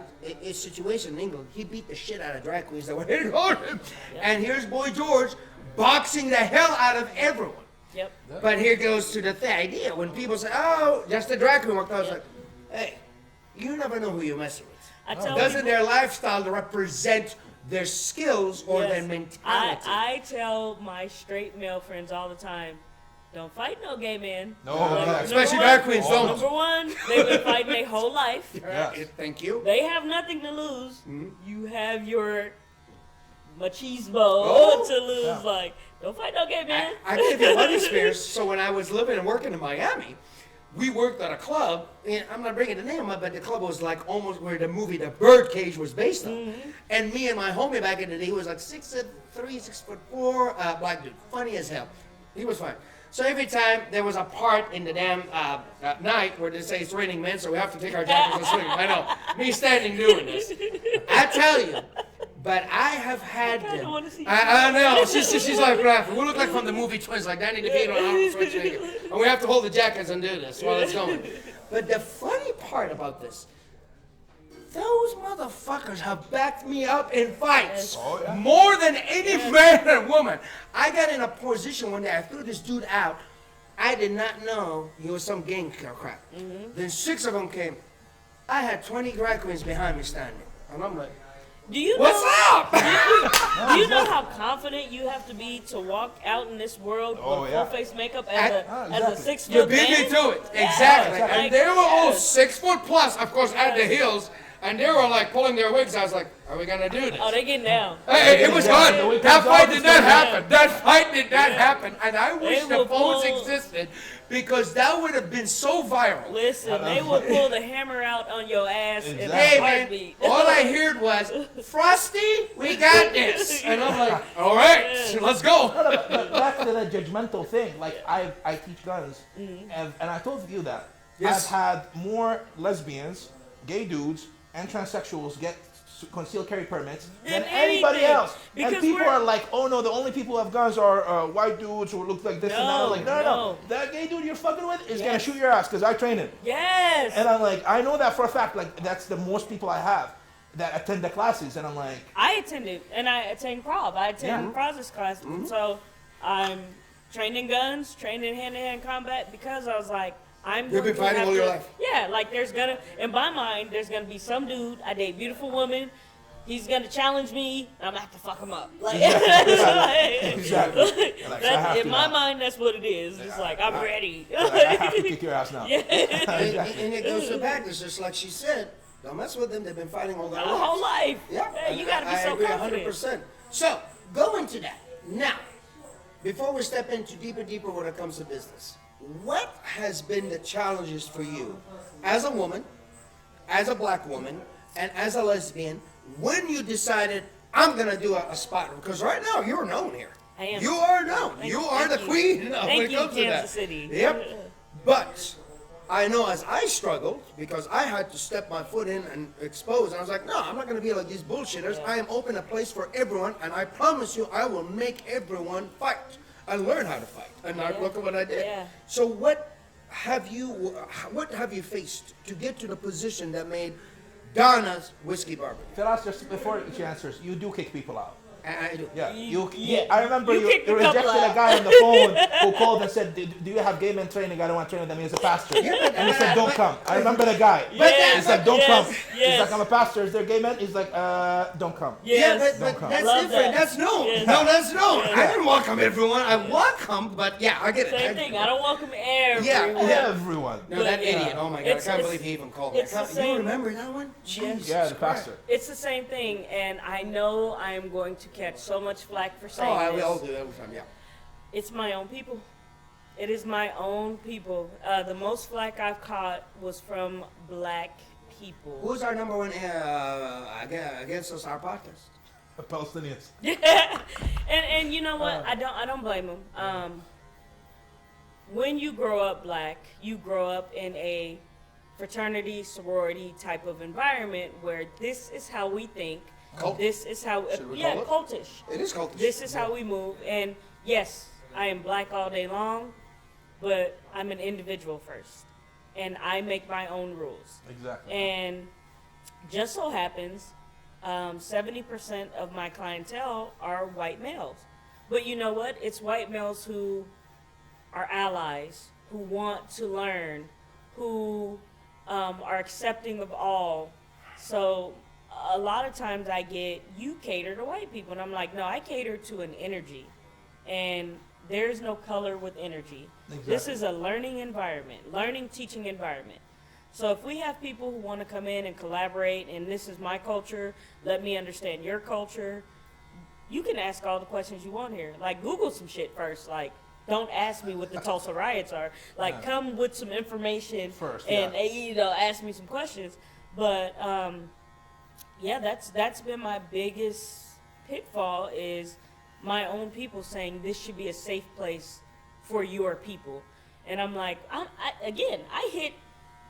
situation in England. He beat the shit out of drag queens that were hitting on him. Yep. And here's Boy George boxing the hell out of everyone. Yep. But here goes to the idea. When people say, oh, just a drag queen walked out, I was like, hey, you never know who you're messing with. Doesn't their lifestyle represent their skills or their mentality? I tell my straight male friends all the time, don't fight no gay man. No, especially drag queens don't. Number one, they've been fighting their whole life. Yes. Thank you. They have nothing to lose. Mm-hmm. You have your machismo to lose. Yeah. Like, don't fight no gay man. I give you one experience. So when I was living and working in Miami, we worked at a club, and I'm not bringing the name up, but the club was like almost where the movie The Birdcage was based on. Mm-hmm. And me and my homie back in the day, he was like 6'3", 6'4", black dude, funny as hell. He was fine. So every time there was a part in the damn night where they say it's raining men, so we have to take our jackets and swing. I know, me standing doing this. I tell you, but I have had them. I know. She's like laughing. We look like from the movie Twins, like Danny DeVito and Arnold Schwarzenegger, and we have to hold the jackets and do this while it's going. But the funny part about this, those motherfuckers have backed me up in fights more than any man or woman. I got in a position one day, I threw this dude out. I did not know he was some gang crap. Mm-hmm. Then 6 of them came. I had 20 drag queens behind me standing. And I'm like, what's up? Do you know how confident you have to be to walk out in this world with full-face makeup as a 6-foot man? You beat me to it. Exactly. And they were all 6 foot plus, of course, at the heels. And they were like pulling their wigs. I was like, are we going to do this? Oh, they getting down. Hey, it was fun. That fight did not happen. That fight did not happen. And I wish the phones existed because that would have been so viral. Listen, they will pull the hammer out on your ass in a heartbeat. Man, all I heard was, Frosty, we got this. And I'm like, all right, let's go. But back to that judgmental thing. Like, I teach guns, and I told you that. Yes. I've had more lesbians, gay dudes, and transsexuals get concealed carry permits than anybody else. Because and people are like, oh no, the only people who have guns are white dudes who look like this and that. I'm like, no. That gay dude you're fucking with is gonna shoot your ass because I train him. Yes. And I'm like, I know that for a fact. Like, that's the most people I have that attend the classes, and I'm like, I attended, and I attend CROV. I attend Cros's class, so I'm trained in guns, trained in hand-to-hand combat because I was like, You've been fighting all your life. Yeah, like in my mind, there's gonna be some dude, I date a beautiful woman, he's gonna challenge me, and I'm gonna have to fuck him up. Like, exactly. In my mind, that's what it is. It's like, I'm ready. I have to kick your ass now. Yeah. And it goes back, it's just like she said, don't mess with them, they've been fighting all their lives. Whole life. Yeah, you gotta be so confident. 100%. So, go into that. Now, before we step into deeper when it comes to business, what has been the challenges for you as a woman, as a black woman, and as a lesbian when you decided, I'm going to do a spot? Because right now, you're known here. I am. You are known. You are the queen when it comes to that. Kansas City. Yep. But I know as I struggled, because I had to step my foot in and expose, and I was like, no, I'm not going to be like these bullshitters. I am open a place for everyone, and I promise you, I will make everyone fight. I learned how to fight, and look at what I did. Yeah. So what have you faced to get to the position that made Donna's Whiskey Barber? Tell us just before she answers, you do kick people out. I do. Yeah, Yeah. I remember You you kicked a rejected couple a out. guy on the phone who called and said, do you have gay men training? I don't want to train with them. He was a pastor. And he said, don't come. I remember the guy. Yes, He's like, don't come. yes. He's like, I'm a pastor. Is there gay men? He's like, don't come. Yes. but come. that's Love different. that. That's no. Yes. No, that's no. Yes. I didn't welcome everyone. I welcome, but yeah, I get it. Same thing. I don't welcome everyone. Everyone. No, that But, idiot. Oh my God, I it's- can't it's- believe he even called me. it's the You same- remember that one? Yes. Yeah, the Christ. pastor. It's the same thing, and I know I am going to catch so much flack for Oh, saying we all this. do every time, yeah. It's my own people. It is my own people. The most flack I've caught was from black people. Who's our number one against us, our podcast? Palestinians. and you know what? I don't blame them. When you grow up black, you grow up in a fraternity, sorority type of environment where this is how we think. Cult? This is how Should we yeah, call it? cultish. It is cultish. This is how we move. And yes, I am black all day long, but I'm an individual first. And I make my own rules. Exactly. And just so happens, 70% of my clientele are white males. But you know what? It's white males who are allies, who want to learn, who are accepting of all. So a lot of times I get, you cater to white people. And I'm like, no, I cater to an energy. And there's no color with energy. Exactly. This is a learning environment, learning, teaching environment. So if we have people who want to come in and collaborate, and this is my culture, let me understand your culture, you can ask all the questions you want here. Like, Google some shit first. Like, don't ask me what the Tulsa riots are. Like, come with some information First, and yeah. ask me some questions. But yeah, that's been my biggest pitfall, is my own people saying this should be a safe place for your people. And I'm like, I hit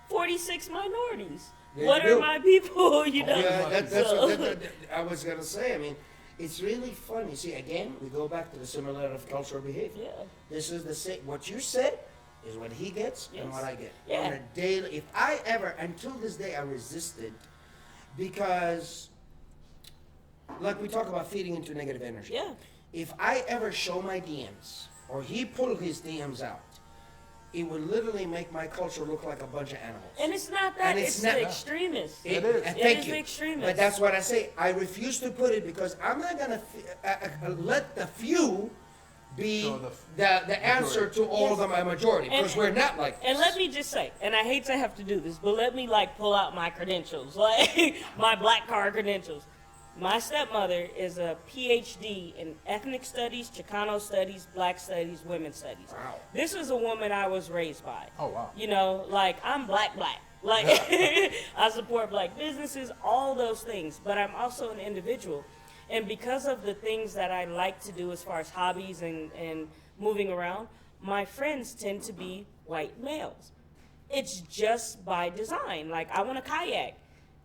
46 minorities. Yeah, What you are do. my people? You know. Yeah, that's So- what I was gonna say. I mean, it's really funny. See, again, we go back to the similarity of cultural behavior. Yeah. This is the same. What you said is what he gets and Yes. what I get Yeah. on a daily. If I ever, until this day, I resisted because, like we talk about feeding into negative energy. Yeah. If I ever show my DMs or he pulled his DMs out, it would literally make my culture look like a bunch of animals. And it's not that. And It's, it's not- the extremists. It is. Thank is you. the extremists. But that's what I say. I refuse to put it because I'm not gonna let the few be So the answer to all the majority, because we're not like this. And let me just say, and I hate to have to do this, but let me like pull out my credentials, like my black card credentials. My stepmother is a PhD in ethnic studies, Chicano studies, black studies, women's studies. Wow. This is a woman I was raised by. Oh, wow. You know, like I'm black. Like I support black businesses, all those things, but I'm also an individual. And because of the things that I like to do as far as hobbies and moving around, my friends tend to be white males. It's just by design. Like, I want to kayak.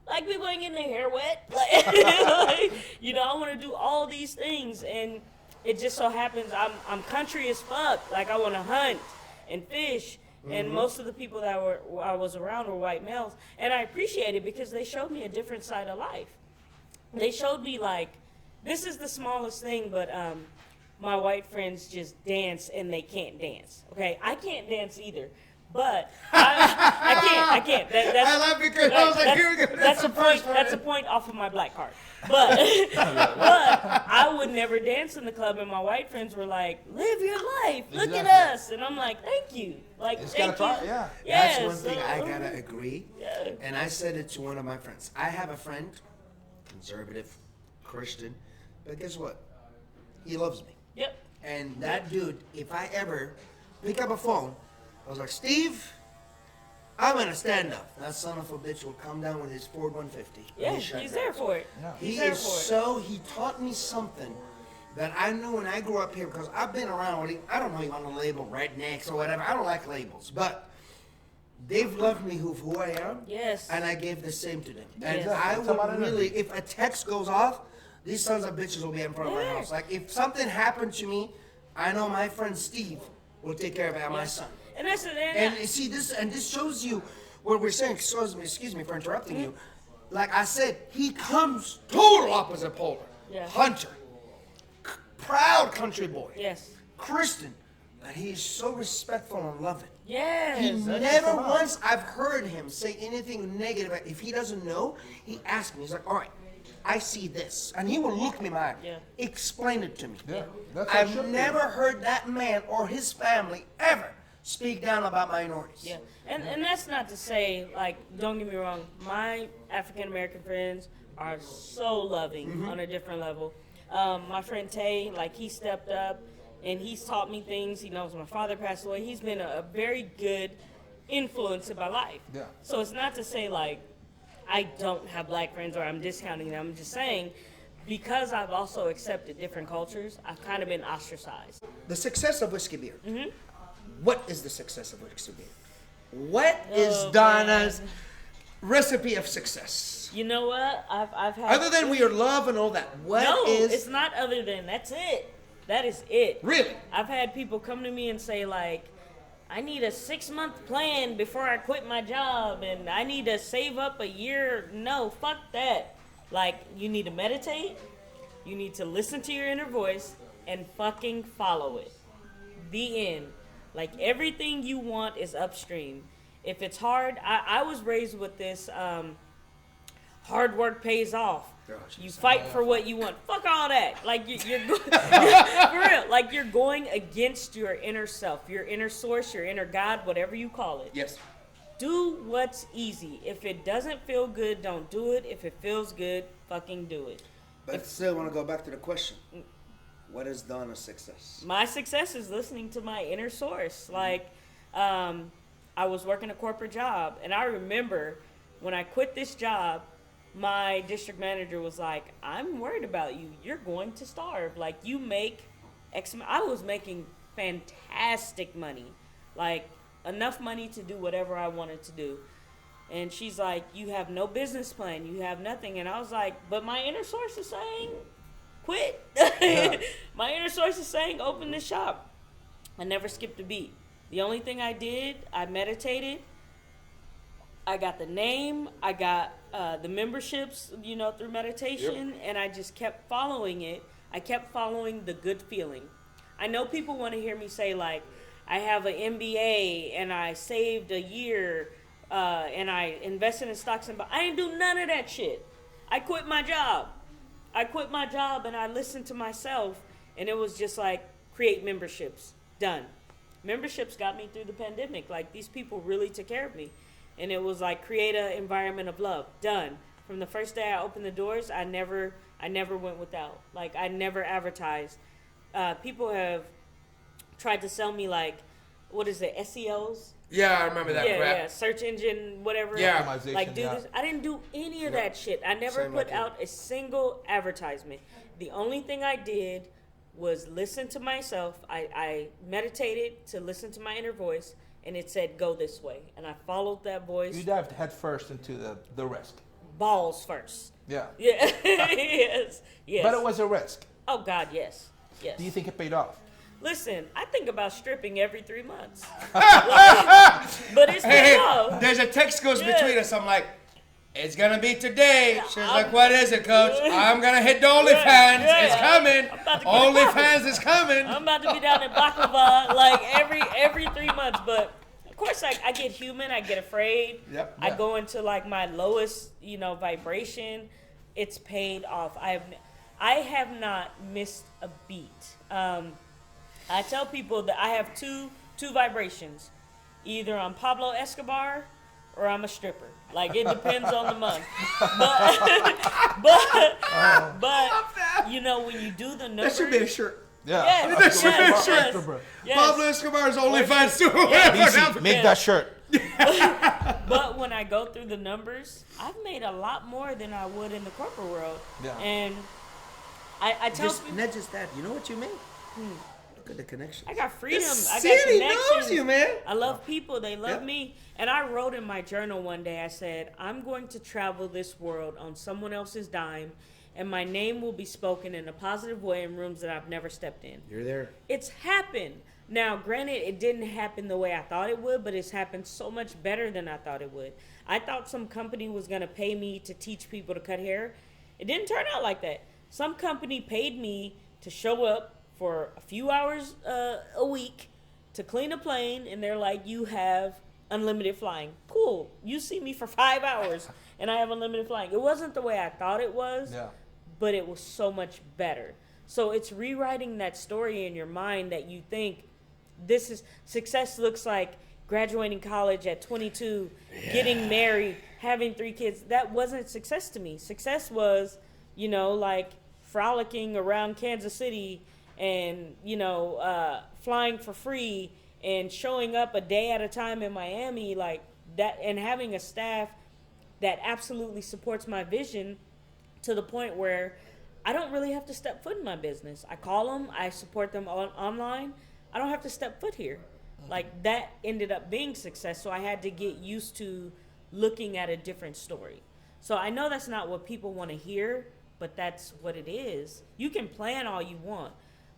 Like, people ain't getting their hair wet. Like, you know, I want to do all these things. And it just so happens I'm country as fuck. Like, I want to hunt and fish. And most of the people that I was around were white males. And I appreciate it because they showed me a different side of life. They showed me, like, this is the smallest thing, but my white friends just dance and they can't dance. Okay, I can't dance either, but I can't. That's, I laugh because I was like, here we go. That's a point. That's a point off of my black card. But I would never dance in the club, and my white friends were like, "Live your life. Look at Exactly. us." And I'm like, "Thank you." Like, Just thank gotta you. try, yeah. Yes, That's one thing I so- gotta agree. Yeah. And I said it to one of my friends. I have a friend, conservative, Christian, but guess what? He loves me. Yep. And that dude, if I ever pick up a phone, I was like, Steve, I'm gonna stand up. That son of a bitch will come down with his Ford 150. Yeah, and shut he's down. there for it. He He's there is for it. so, he taught me something that I knew when I grew up here, because I've been around, I don't know you want to label rednecks or whatever, I don't like labels, but they've loved me who I am, Yes. and I gave the same to them. And Yes. I It's about would energy. really, if a text goes off, these sons of bitches will be in front of my Yeah. house. Like, if something happened to me, I know my friend Steve will take care of it, and my son. And that's it. And you see this, and this shows you what we're saying. Excuse me for interrupting you. Like I said, he comes total opposite polar. Yeah. Hunter. proud country boy. Yes. Christian, but he is so respectful and loving. Yes. He never once I've heard him say anything negative. If he doesn't know, he asks me. He's like, all right, I see this. And he will look me in my eye. Yeah. Explain it to me. Yeah, that's how it should I've be. never heard that man or his family ever speak down about minorities. Yeah, and that's not to say, like, don't get me wrong, my African American friends are so loving on a different level. My friend Tay, like, he stepped up and he's taught me things. He knows my father passed away. He's been a very good influence in my life. Yeah. So it's not to say, like, I don't have black friends or I'm discounting them. I'm just saying, because I've also accepted different cultures, I've kind of been ostracized. The success of Whiskey Beard. What is the success of Whiskey Beard? What is Donna's recipe of success? You know what? I've had... Other than your love and all that, what is... No, it's not other than. That's it. That is it. Really? I've had people come to me and say, like, I need a 6-month plan before I quit my job, and I need to save up a year. No, fuck that. Like, you need to meditate, you need to listen to your inner voice, and fucking follow it. The end. Like, everything you want is upstream. If it's hard, I was raised with this, hard work pays off. You fight for what you want. Fuck all that. Like, you're for real. Like, you're going against your inner self, your inner source, your inner God, whatever you call it. Yes. Do what's easy. If it doesn't feel good, don't do it. If it feels good, fucking do it. But I still want to go back to the question. What is Donna's success? My success is listening to my inner source. Like, I was working a corporate job, and I remember when I quit this job, my district manager was like, I'm worried about you. You're going to starve. Like, you make X amount. I was making fantastic money. Like, enough money to do whatever I wanted to do. And she's like, you have no business plan. You have nothing. And I was like, but my inner source is saying, quit. Yeah. My inner source is saying, open this shop. I never skipped a beat. The only thing I did, I meditated. I got the name, I got the memberships, you know, through meditation, and I just kept following it. I kept following the good feeling. I know people want to hear me say, like, I have an MBA, and I saved a year, and I invested in stocks, and I didn't do none of that shit. I quit my job. And I listened to myself, and it was just like, create memberships. Done. Memberships got me through the pandemic. Like, these people really took care of me. And it was like, create an environment of love. Done. From the first day I opened the doors, I never went without. Like, I never advertised. People have tried to sell me, like, what is it, SEOs? Yeah, I remember that crap. Yeah, search engine, whatever. Yeah. Like, do this. I didn't do any of that shit. I never Same put like you. out a single advertisement. The only thing I did was listen to myself. I meditated to listen to my inner voice, and it said, go this way. And I followed that voice. You dived head first into the risk. Balls first. Yeah. Yeah. Yes. But it was a risk. Oh, God, yes. Yes. Do you think it paid off? Listen, I think about stripping every 3 months. But it's paid off. There's a text goes Yeah. between us. I'm like, it's gonna be today. She's I'm- like, what is it, coach? I'm gonna hit the OnlyFans. Yeah. It's coming. I'm about to get OnlyFans is coming. I'm about to be down in Baklava like every 3 months. But of course, I get human. I get afraid. Yep. I go into like my lowest, vibration. It's paid off. I have not missed a beat. I tell people that I have two vibrations. Either I'm Pablo Escobar or I'm a stripper. Like, it depends on the month. But when you do the numbers, That should be a shirt. Yeah. Yes, That should be a yes, shirt. yes, yes. Pablo Escobar's OnlyFans too. Easy. Make that shirt. But when I go through the numbers, I've made a lot more than I would in the corporate world. Yeah. And I tell people, Not just that. You know what you mean? Look at the connection. I got freedom. The I got city connections. knows you, man. I love people. They love Yep. me. And I wrote in my journal one day, I said, I'm going to travel this world on someone else's dime, and my name will be spoken in a positive way in rooms that I've never stepped in. You're there. It's happened. Now, granted, it didn't happen the way I thought it would, but it's happened so much better than I thought it would. I thought some company was going to pay me to teach people to cut hair. It didn't turn out like that. Some company paid me to show up for a few hours a week to clean a plane, and they're like, you have unlimited flying. Cool. You see me for 5 hours, and I have unlimited flying. It wasn't the way I thought it was, but it was so much better. So it's rewriting that story in your mind that you think this is success looks like graduating college at 22, getting married, having 3 kids. That wasn't success to me. Success was, you know, like frolicking around Kansas City and, you know, flying for free and showing up a day at a time in Miami, like that, and having a staff that absolutely supports my vision to the point where I don't really have to step foot in my business. I call them, I support them online. I don't have to step foot here. Like that ended up being success. So I had to get used to looking at a different story. So I know that's not what people want to hear, but that's what it is. You can plan all you want,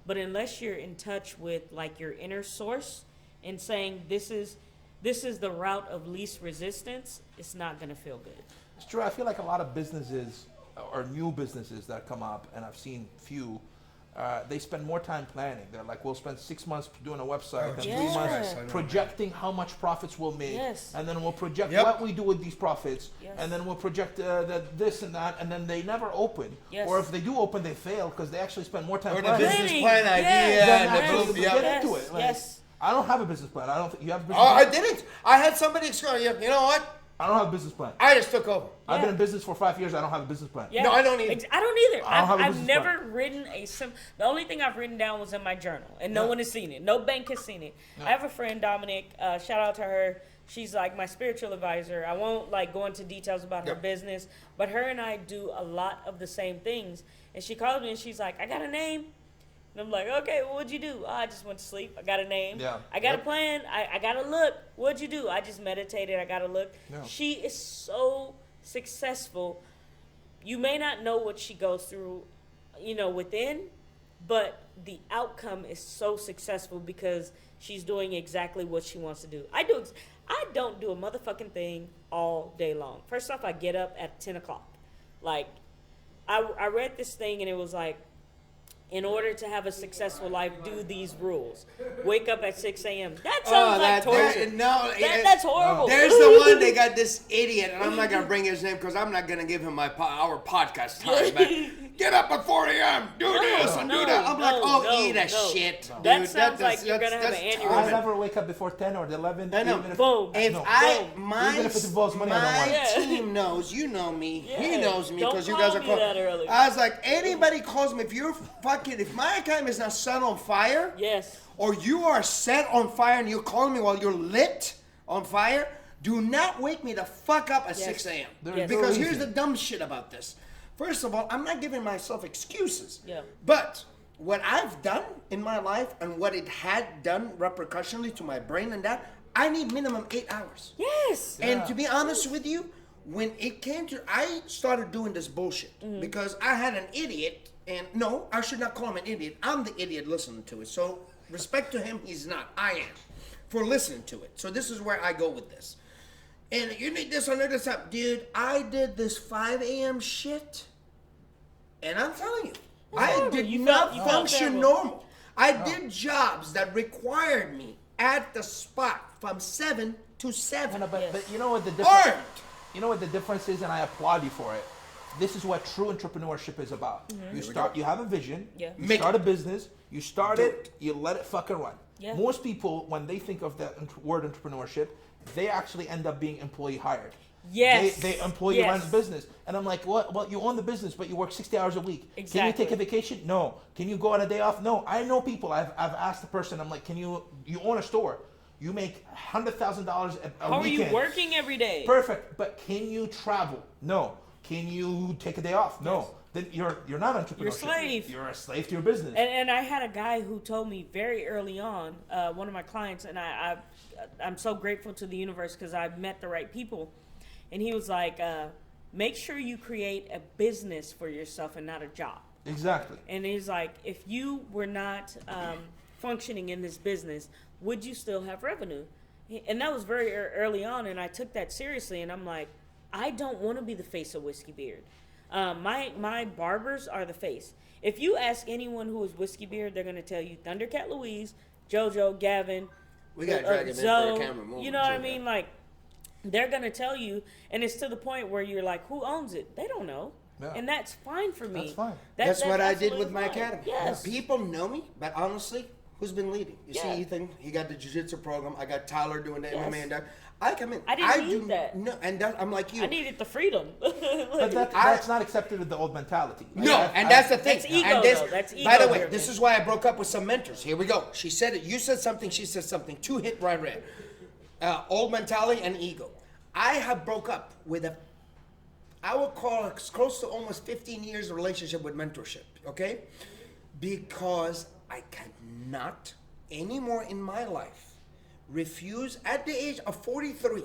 but unless you're in touch with like your inner source and saying this is the route of least resistance, it's not going to feel good. It's true. I feel like a lot of businesses or new businesses that come up, and I've seen few, they spend more time planning. They're like, we'll spend 6 months doing a website and 3 months projecting how much profits we'll make, and then we'll project what we do with these profits, and then we'll project this and that, and then they never open. Or if they do open, they fail because they actually spend more time planning. Or the business plan idea and the get into it. Like, I don't have a business plan. I don't think you have a business plan. I didn't. I had somebody explain. You know what? I don't have a business plan. I just took over. I've been in business for 5 years. I don't have a business plan. No, I don't either. I don't either. I've never written the only thing I've written down was in my journal, and no one has seen it. No bank has seen it. I have a friend, Dominic. Shout out to her. She's like my spiritual advisor. I won't like go into details about her business, but her and I do a lot of the same things. And she called me and she's like, I got a name. And I'm like, okay, well, what'd you do? Oh, I just went to sleep. I got a name. I got a plan. I got to look. What'd you do? I just meditated. I got to look. She is so successful. You may not know what she goes through, you know, within, but the outcome is so successful because she's doing exactly what she wants to do. I don't do a motherfucking thing all day long. First off, I get up at 10 o'clock. Like, I read this thing and it was like, in order to have a successful life, do these rules. Wake up at 6 a.m. That sounds like torture. That's horrible. There's the one, they got this idiot, and I'm not going to bring his name because I'm not going to give him our podcast time. But get up at 4 a.m., do this and do that. I'm eat a shit. Dude, that sounds like you're going to have an aneurysm. I never wake up before 10 or 11. I know. Even if it involves money, I don't want it. My team knows, you know me. He knows me because you guys are close. I was like, anybody calls me, if my account is not set on fire, or you are set on fire and you're calling me while you're lit on fire, do not wake me the fuck up at 6 a.m. Because here's the dumb shit about this. First of all, I'm not giving myself excuses. But what I've done in my life and what it had done repercussionally to my brain and that, I need minimum 8 hours. And to be honest with you, when it came to, I started doing this bullshit because I had an idiot. And no, I should not call him an idiot. I'm the idiot listening to it. So respect to him, he's not. I am. For listening to it. So this is where I go with this. And you need this on this up. Dude, I did this 5 a.m. shit. And I'm telling you, I did not function normal. I did jobs that required me at the spot from 7 to 7. But you know what the difference? You know what the difference is, and I applaud you for it. This is what true entrepreneurship is about. You have a vision, you start a business, you start it, you let it fucking run. Most people, when they think of the word entrepreneurship, they actually end up being employee hired. They employee runs business. And I'm like, what? Well, you own the business, but you work 60 hours a week. Can you take a vacation? No. Can you go on a day off? No. I know people, I've asked the person, I'm like, you own a store. You make $100,000 a weekend. How are you working every day? Perfect. But can you travel? No. Can you take a day off? No. Then you're not entrepreneurship. You're a slave. You're a slave to your business. And I had a guy who told me very early on, one of my clients, and I'm so grateful to the universe because I've met the right people. And he was like, make sure you create a business for yourself and not a job. Exactly. And he's like, if you were not functioning in this business, would you still have revenue? And that was very early on, and I took that seriously, and I'm like, I don't want to be the face of Whiskey Beard. My barbers are the face. If you ask anyone who is Whiskey Beard, they're gonna tell you Thundercat Louise, JoJo, Gavin, We gotta drag him in Zoe, for a camera moment. you know what I mean? Like, they're gonna tell you, and it's to the point where you're like, who owns it? They don't know. Yeah. And that's fine for me. That's fine. That's what I did with absolutely my fine. academy. Yes. People know me, but honestly, who's been leading? You Yeah. see Ethan, he got the jiu-jitsu program. I got Tyler doing the Yes. MMA and that. I come in. I didn't need that. No, and I'm like you. I needed the freedom. But that's not accepted with the old mentality. Like, No, and that's the thing. That's ego, and this, though. That's by ego the way, driven. this is why I broke up with some mentors. Here we go. She said it. You said something. She said something. Two hit right red. Old mentality and ego. I have broke up with I would call it close to almost 15 years of relationship with mentorship. Okay, because I cannot anymore in my life refuse at the age of 43.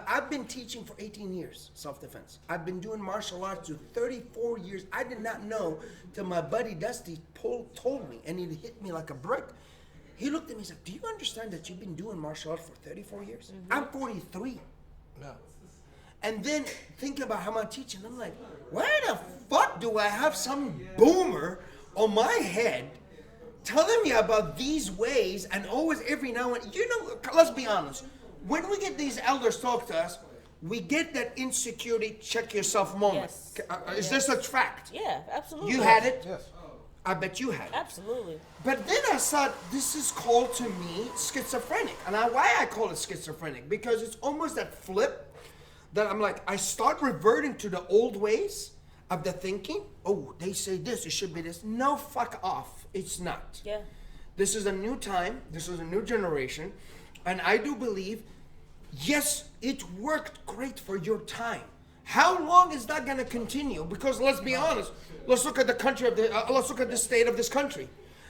I've been teaching for 18 years, self-defense. I've been doing martial arts for 34 years. I did not know till my buddy Dusty told me, and he hit me like a brick. He looked at me and said, do you understand that you've been doing martial arts for 34 years? Mm-hmm. I'm 43. Yeah. And then think about how I'm teaching. I'm like, why the fuck do I have some boomer on my head telling me about these ways, and always every now and, let's be honest. When we get these elders talk to us, we get that insecurity, check yourself moment. Yes. Is this a fact? Yeah, absolutely. You had it? Yes. I bet you had it. Absolutely. But then I thought, this is called to me schizophrenic. And why I call it schizophrenic? Because it's almost that flip that I'm like, I start reverting to the old ways of the thinking. Oh, they say this, it should be this. No, fuck off. It's not. Yeah. This is a new time. This is a new generation. And I do believe, yes, it worked great for your time. How long is that going to continue? Because let's be honest. Let's look at the country let's look at the state of this country.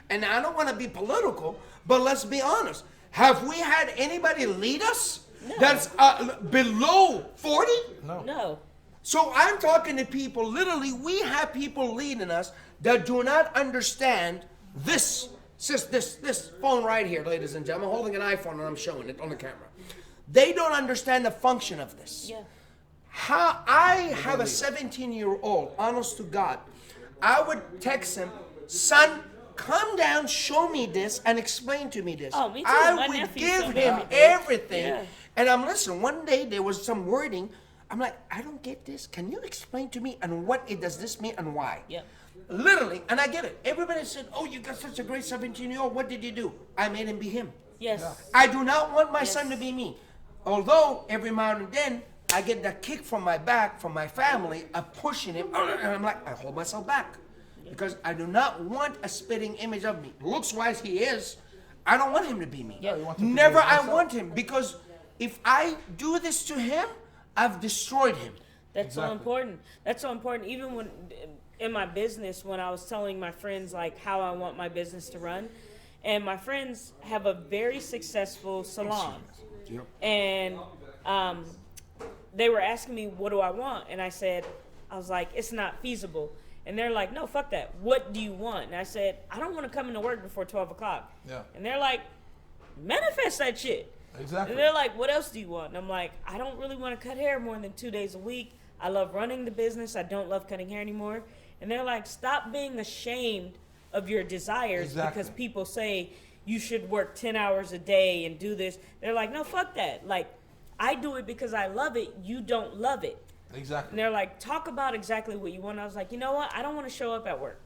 And I don't want to be political, but let's be honest. Have we had anybody lead us that's below 40? No. So I'm talking to people, literally, we have people leading us that do not understand this phone right here, ladies and gentlemen. I'm holding an iPhone and I'm showing it on the camera. They don't understand the function of this. Yeah. How I have a 17-year-old, honest to God, I would text him, son, come down, show me this, and explain to me this. Oh, me too. I My would nephew give showed me him everything. everything. Yeah. And I'm listening. One day there was some wording. I'm like, I don't get this. Can you explain to me and does this mean and why? Yeah. Literally, and I get it. Everybody said, oh, you got such a great 17-year-old. What did you do? I made him be him. Yes. I do not want my Yes. son to be me. Although every now and then I get that kick from my back, from my family, of pushing him, and I'm like, I hold myself back. Because I do not want a spitting image of me. Looks-wise, he is. I don't want him to be me. Yeah. You want him to be Never I himself. want him. Because if I do this to him, I've destroyed him. That's so Exactly. important. That's so important. Even when in my business, when I was telling my friends like how I want my business to run, and my friends have a very successful salon, and they were asking me what do I want, and I was like, it's not feasible. And they're like, no, fuck that. What do you want? And I said, I don't want to come into work before 12 o'clock. Yeah. And they're like, manifest that shit. Exactly. And they're like, what else do you want? And I'm like, I don't really want to cut hair more than 2 days a week. I love running the business. I don't love cutting hair anymore. And they're like, stop being ashamed of your desires Exactly. because people say you should work 10 hours a day and do this. They're like, no, fuck that. Like, I do it because I love it. You don't love it. And Exactly. they're like, talk about exactly what you want. I was like, you know what? I don't want to show up at work.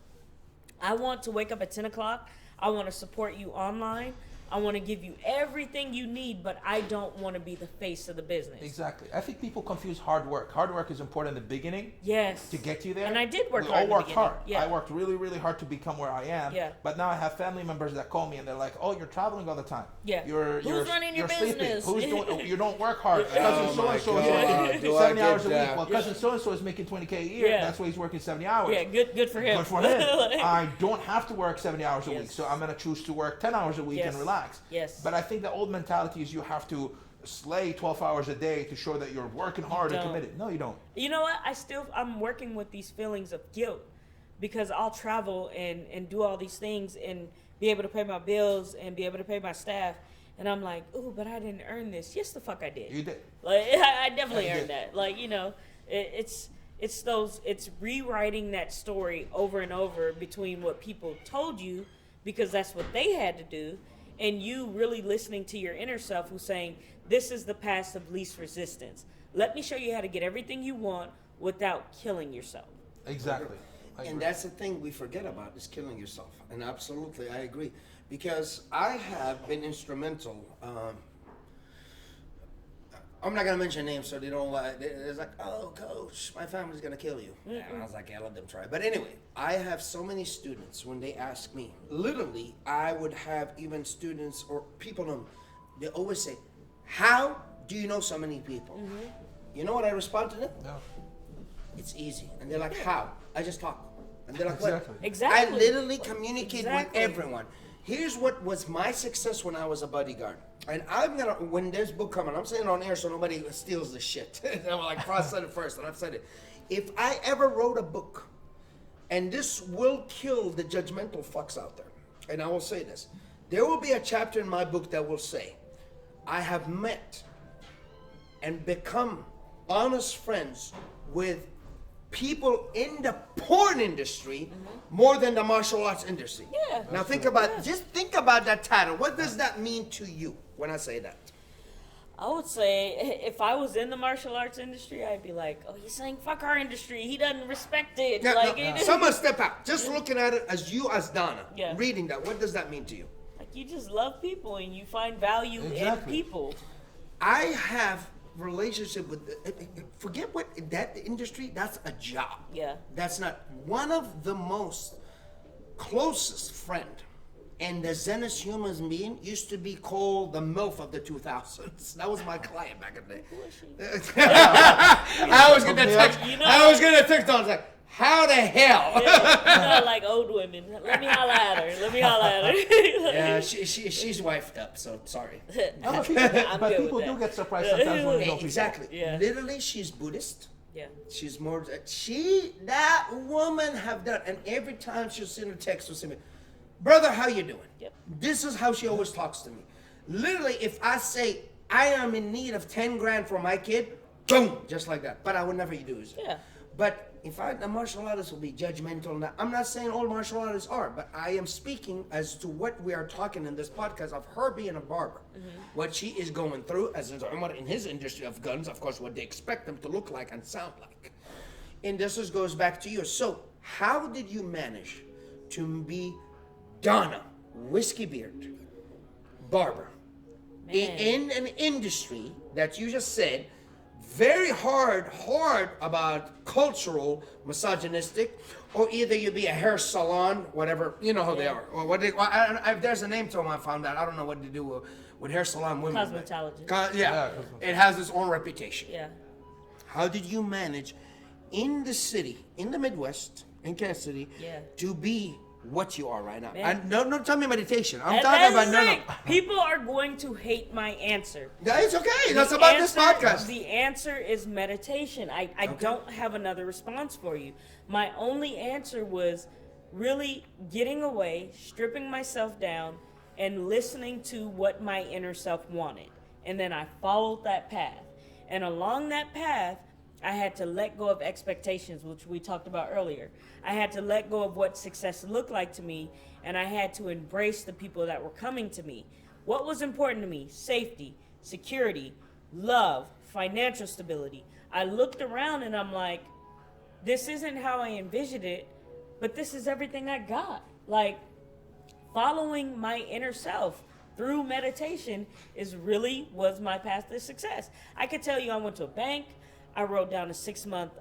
I want to wake up at 10 o'clock. I want to support you online. I want to give you everything you need, but I don't want to be the face of the business. Exactly. I think people confuse hard work. Hard work is important in the beginning Yes. to get you there. And I did work we hard all in the worked beginning. hard. Yeah. I worked really, really hard to become where I am. Yeah. But now I have family members that call me and they're like, "Oh, you're traveling all the time. Yeah. You're running your sleeping. business? Who's doing? You don't work hard. Oh Cousin so my and so is God. working Do I 70 get hours a week. that? Well, cousin so and so is making 20K a year. Yeah. That's why he's working 70 hours. Yeah, good for him. Good for him. I don't have to work 70 hours a week, Yes. so I'm gonna choose to work 10 hours a week Yes. and relax. Yes. But I think the old mentality is you have to slay 12 hours a day to show that you're working hard and don't. committed. No, you don't. You know what? I'm working with these feelings of guilt because I'll travel and do all these things and be able to pay my bills and be able to pay my staff. And I'm like, ooh, but I didn't earn this. Yes, the fuck I did. You did. Like, I definitely Yeah, you earned did. that. Like, you know, it's It's rewriting that story over and over between what people told you, because that's what they had to do, and you really listening to your inner self who's saying, this is the path of least resistance. Let me show you how to get everything you want without killing yourself. Exactly. And that's the thing we forget about, is killing yourself. And absolutely, I agree. Because I have been instrumental. I'm not going to mention names so they don't lie. It's like, oh, coach, my family's going to kill you. And I was like, yeah, let them try. But anyway, I have so many students, when they ask me, literally, I would have even students or people, they always say, how do you know so many people? You know what I respond to them? No. It's easy. And they're like, how? I just talk. And they're like, Exactly. what? Exactly. I literally communicate with Exactly. everyone. Here's what was my success when I was a bodyguard. And I'm gonna, when this book coming, I'm saying it on air so nobody steals the shit. I'm like, Frost said it first, and I've said it. If I ever wrote a book, and this will kill the judgmental fucks out there, and I will say this, there will be a chapter in my book that will say, I have met and become honest friends with people in the porn industry more than the martial arts industry. Yeah. Now think about, just think about that title. What does that mean to you when I say that? I would say if I was in the martial arts industry, I'd be like, oh, he's saying fuck our industry. He doesn't respect it. Now, Like, now, someone step out. Just looking at it as you, as Donna, Yeah. reading that, what does that mean to you? like, you just love people and you find value in Exactly. people. I have relationship with, forget what, that industry, that's a job. Yeah. That's not, one of the most closest friend and the zenest human being used to be called the MILF of the 2000s. That was my client back in the day. I was gonna text, I was gonna text on, I was like, how the hell? Yeah, you know, like old women. Let me holla at her. Let me holla at her. Yeah, she's wifed up, so sorry. No, but I'm but good people with do that. get surprised sometimes when you know people. Exactly. Yeah. Literally, she's Buddhist. Yeah. She's more, that woman have done, and every time she'll send a text, she'll send me, brother, how you doing? Yep. This is how she always talks to me. Literally, if I say, I am in need of 10 grand for my kid, boom, just like that. But I would never do it. Yeah. But if the martial artists will be judgmental, now, I'm not saying all martial artists are, but I am speaking as to what we are talking in this podcast of her being a barber. What she is going through as in his industry of guns, of course, what they expect them to look like and sound like. And this goes back to you. So how did you manage to be Donna, Whiskey Beard Barber, in an industry that you just said very hard about cultural, misogynistic, or either you be a hair salon, whatever, you know how they are, or what they, there's a name to them I found out, I don't know what to do with hair salon women. Cosmetologist. Yeah, it has its own reputation. Yeah. How did you manage in the city, in the Midwest, in Kansas City, to be what you are right now? And don't tell me meditation. I'm talking about People are going to hate my answer. It's okay. That's about this podcast. The answer is meditation. I don't have another response for you. My only answer was really getting away, stripping myself down, and listening to what my inner self wanted. And then I followed that path. And along that path, I had to let go of expectations, which we talked about earlier. I had to let go of what success looked like to me, and I had to embrace the people that were coming to me. What was important to me? Safety, security, love, financial stability. I looked around and I'm like, this isn't how I envisioned it, but this is everything I got. Like, following my inner self through meditation was my path to success. I could tell you I went to a bank, I wrote down a 6-month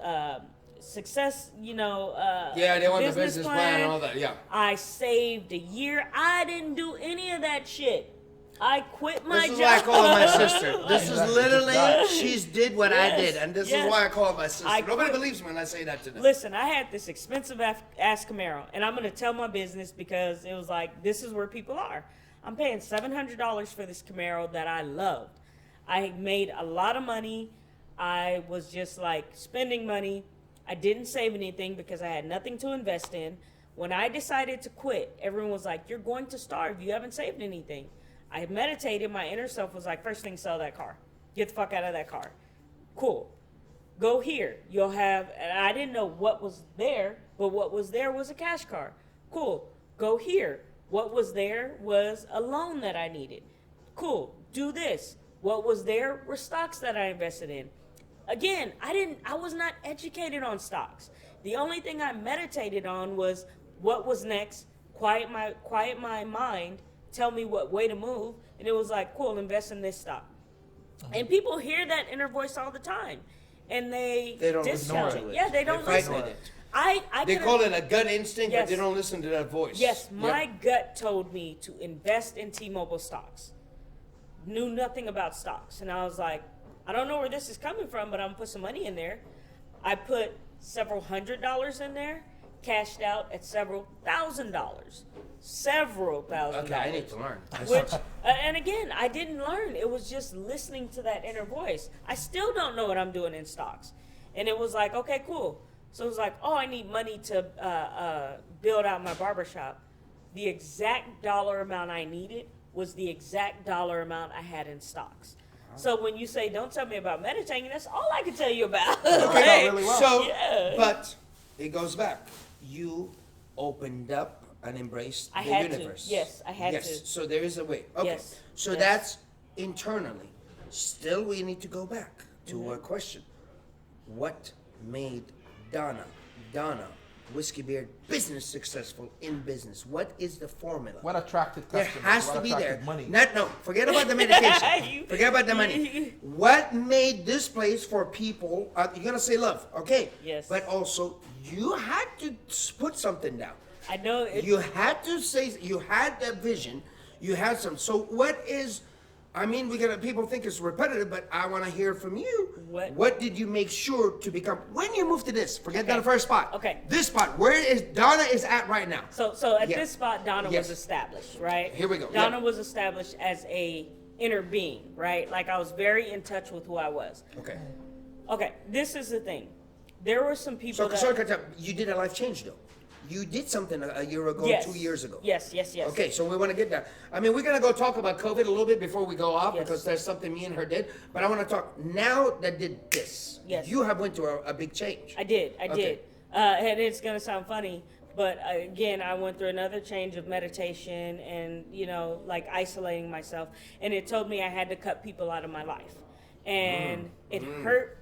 success, they want the business plan and all that, yeah. I saved a year. I didn't do any of that shit. I quit my job. This is why I call her my sister. This is literally, she's did what I did, and this is why I call her my sister. Nobody believes me when I say that to them. Listen, I had this expensive ass Camaro, and I'm going to tell my business because it was like, this is where people are. I'm paying $700 for this Camaro that I loved. I made a lot of money. I was just like spending money. I didn't save anything because I had nothing to invest in. When I decided to quit, everyone was like, you're going to starve. You haven't saved anything. I meditated. My inner self was like, first thing, sell that car. Get the fuck out of that car. Cool. Go here. You'll have, and I didn't know what was there, but what was there was a cash card. Cool. Go here. What was there was a loan that I needed. Cool. Do this. What was there were stocks that I invested in. Again, I was not educated on stocks. The only thing I meditated on was what was next, quiet my mind, tell me what way to move, and it was like, cool, invest in this stock. And people hear that inner voice all the time, and they don't discount listen to it. Yeah, they don't They listen. fight with it. They call it a gut instinct, Yes. but they don't listen to that voice. Yes, my Yep. gut told me to invest in T-Mobile stocks. Knew nothing about stocks, and I was like, I don't know where this is coming from, but I'm gonna put some money in there. I put several $100s in there, cashed out at several $1,000s. Several $1,000s. Okay, I need to learn. Which, and again, I didn't learn. It was just listening to that inner voice. I still don't know what I'm doing in stocks. And it was like, okay, cool. So it was like, oh, I need money to build out my barbershop. The exact dollar amount I needed was the exact dollar amount I had in stocks. So when you say, don't tell me about meditating, that's all I can tell you about. Okay, really well. So, Yeah. but it goes back. You opened up and embraced I the had to. universe. Yes, I had Yes, to. so there is a way. Okay, Yes, so yes. that's internally. Still, we need to go back to Mm-hmm. a question. What made Donna, Whiskey Beard, business successful in business? What is the formula? What attracted There customers? has What to be attracted there. money? No, forget about the medication. You- Forget about the money. What made this place for people? You're gonna say love, okay? Yes. But also, you had to put something down. I know it, You had to say you had that vision. You had some. So what is? I mean, people think it's repetitive, but I want to hear from you. What did you make sure to become when you moved to this? Forget Okay. the first spot. Okay. This spot. Where is Donna is at right now? So at Yeah. this spot, Donna Yes. was established, right? Here we go. Donna Yeah. was established as a inner being, right? Like I was very in touch with who I was. Okay. Okay, this is the thing. There were some people So, that... sorry, Kata, you did a life change though. You did something a year ago, Yes. 2 years ago. Yes. Okay, so we want to get that. I mean, we're going to go talk about COVID a little bit before we go off Yes. because there's something me and her did. But I want to talk now that did this. Yes. You have went through a big change. I did. Okay. And it's going to sound funny, but again, I went through another change of meditation and, like isolating myself. And it told me I had to cut people out of my life. And it hurt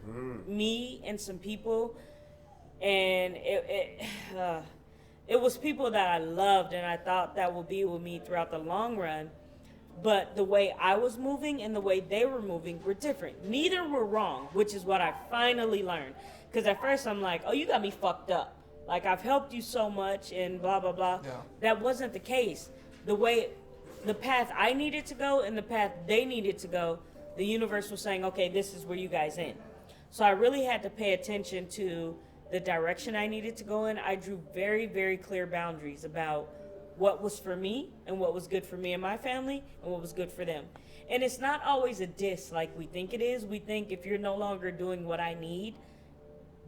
me and some people. And it was people that I loved and I thought that would be with me throughout the long run. But the way I was moving and the way they were moving were different. Neither were wrong, which is what I finally learned. Because at first I'm like, oh, you got me fucked up. Like, I've helped you so much and blah, blah, blah. Yeah. That wasn't the case. The path I needed to go and the path they needed to go, the universe was saying, okay, this is where you guys end. So I really had to pay attention to the direction I needed to go in. I drew very, very clear boundaries about what was for me and what was good for me and my family and what was good for them. And it's not always a diss like we think it is. We think if you're no longer doing what I need,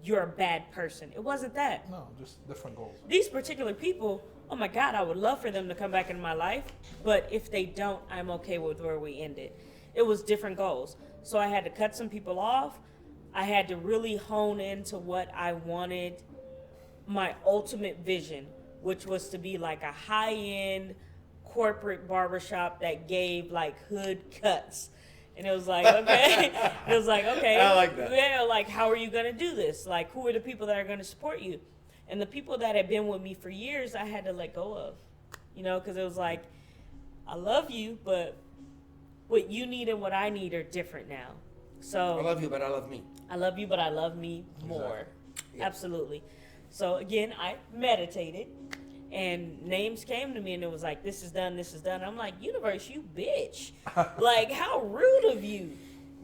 you're a bad person. It wasn't that. No, just different goals. These particular people, oh my God, I would love for them to come back into my life. But if they don't, I'm okay with where we ended. It was different goals. So I had to cut some people off. I had to really hone into what I wanted, my ultimate vision, which was to be like a high-end corporate barbershop that gave like hood cuts. And it was like, okay. I like that. Yeah, like, how are you going to do this? Like, who are the people that are going to support you? And the people that had been with me for years, I had to let go of, because it was like, I love you, but what you need and what I need are different now. So I love you, but I love me. I love you, but I love me more. Yeah. Absolutely. So again, I meditated and names came to me and it was like, this is done, this is done. I'm like, universe, you bitch. Like, how rude of you.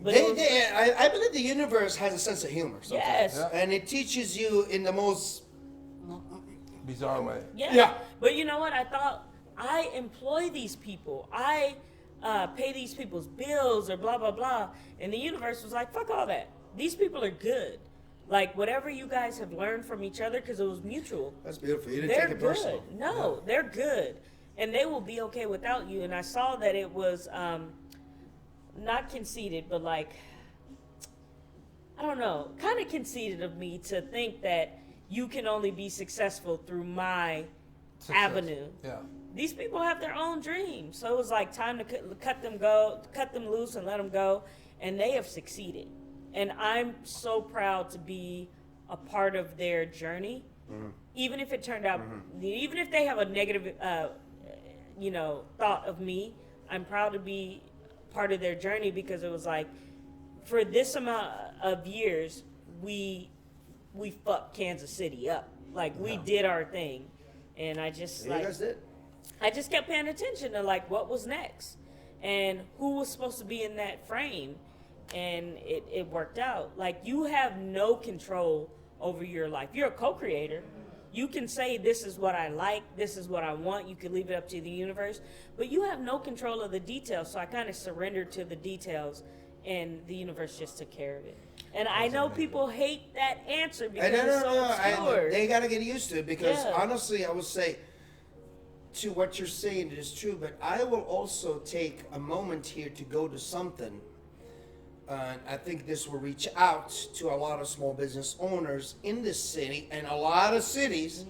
But I believe the universe has a sense of humor sometimes. Yes. Yeah. And it teaches you in the most... Bizarre way. Yeah. Yeah. But you know what? I thought, I employ these people. I pay these people's bills or blah, blah, blah. And the universe was like, fuck all that. These people are good. Like, whatever you guys have learned from each other, because it was mutual. That's beautiful. You didn't They're take it good. personal. No, they're good. And they will be okay without you. And I saw that it was not conceited, but like, I don't know, kind of conceited of me to think that you can only be successful through my avenue. Yeah. These people have their own dreams, so it was like time to cut them loose and let them go, and they have succeeded. And I'm so proud to be a part of their journey, even if it turned out, even if they have a negative, thought of me. I'm proud to be part of their journey because it was like, for this amount of years, we fucked Kansas City up. Like we did our thing, and I just You guys did. I just kept paying attention to like what was next and who was supposed to be in that frame, and it worked out. Like you have no control over your life. You're a co-creator. You can say this is what I like, this is what I want. You can leave it up to the universe, but you have no control of the details. So I kind of surrendered to the details, and the universe just took care of it. And I know people hate that answer because it's so obscure. They got to get used to it because honestly, I would say to what you're saying is true, but I will also take a moment here to go to something. I think this will reach out to a lot of small business owners in this city and a lot of cities.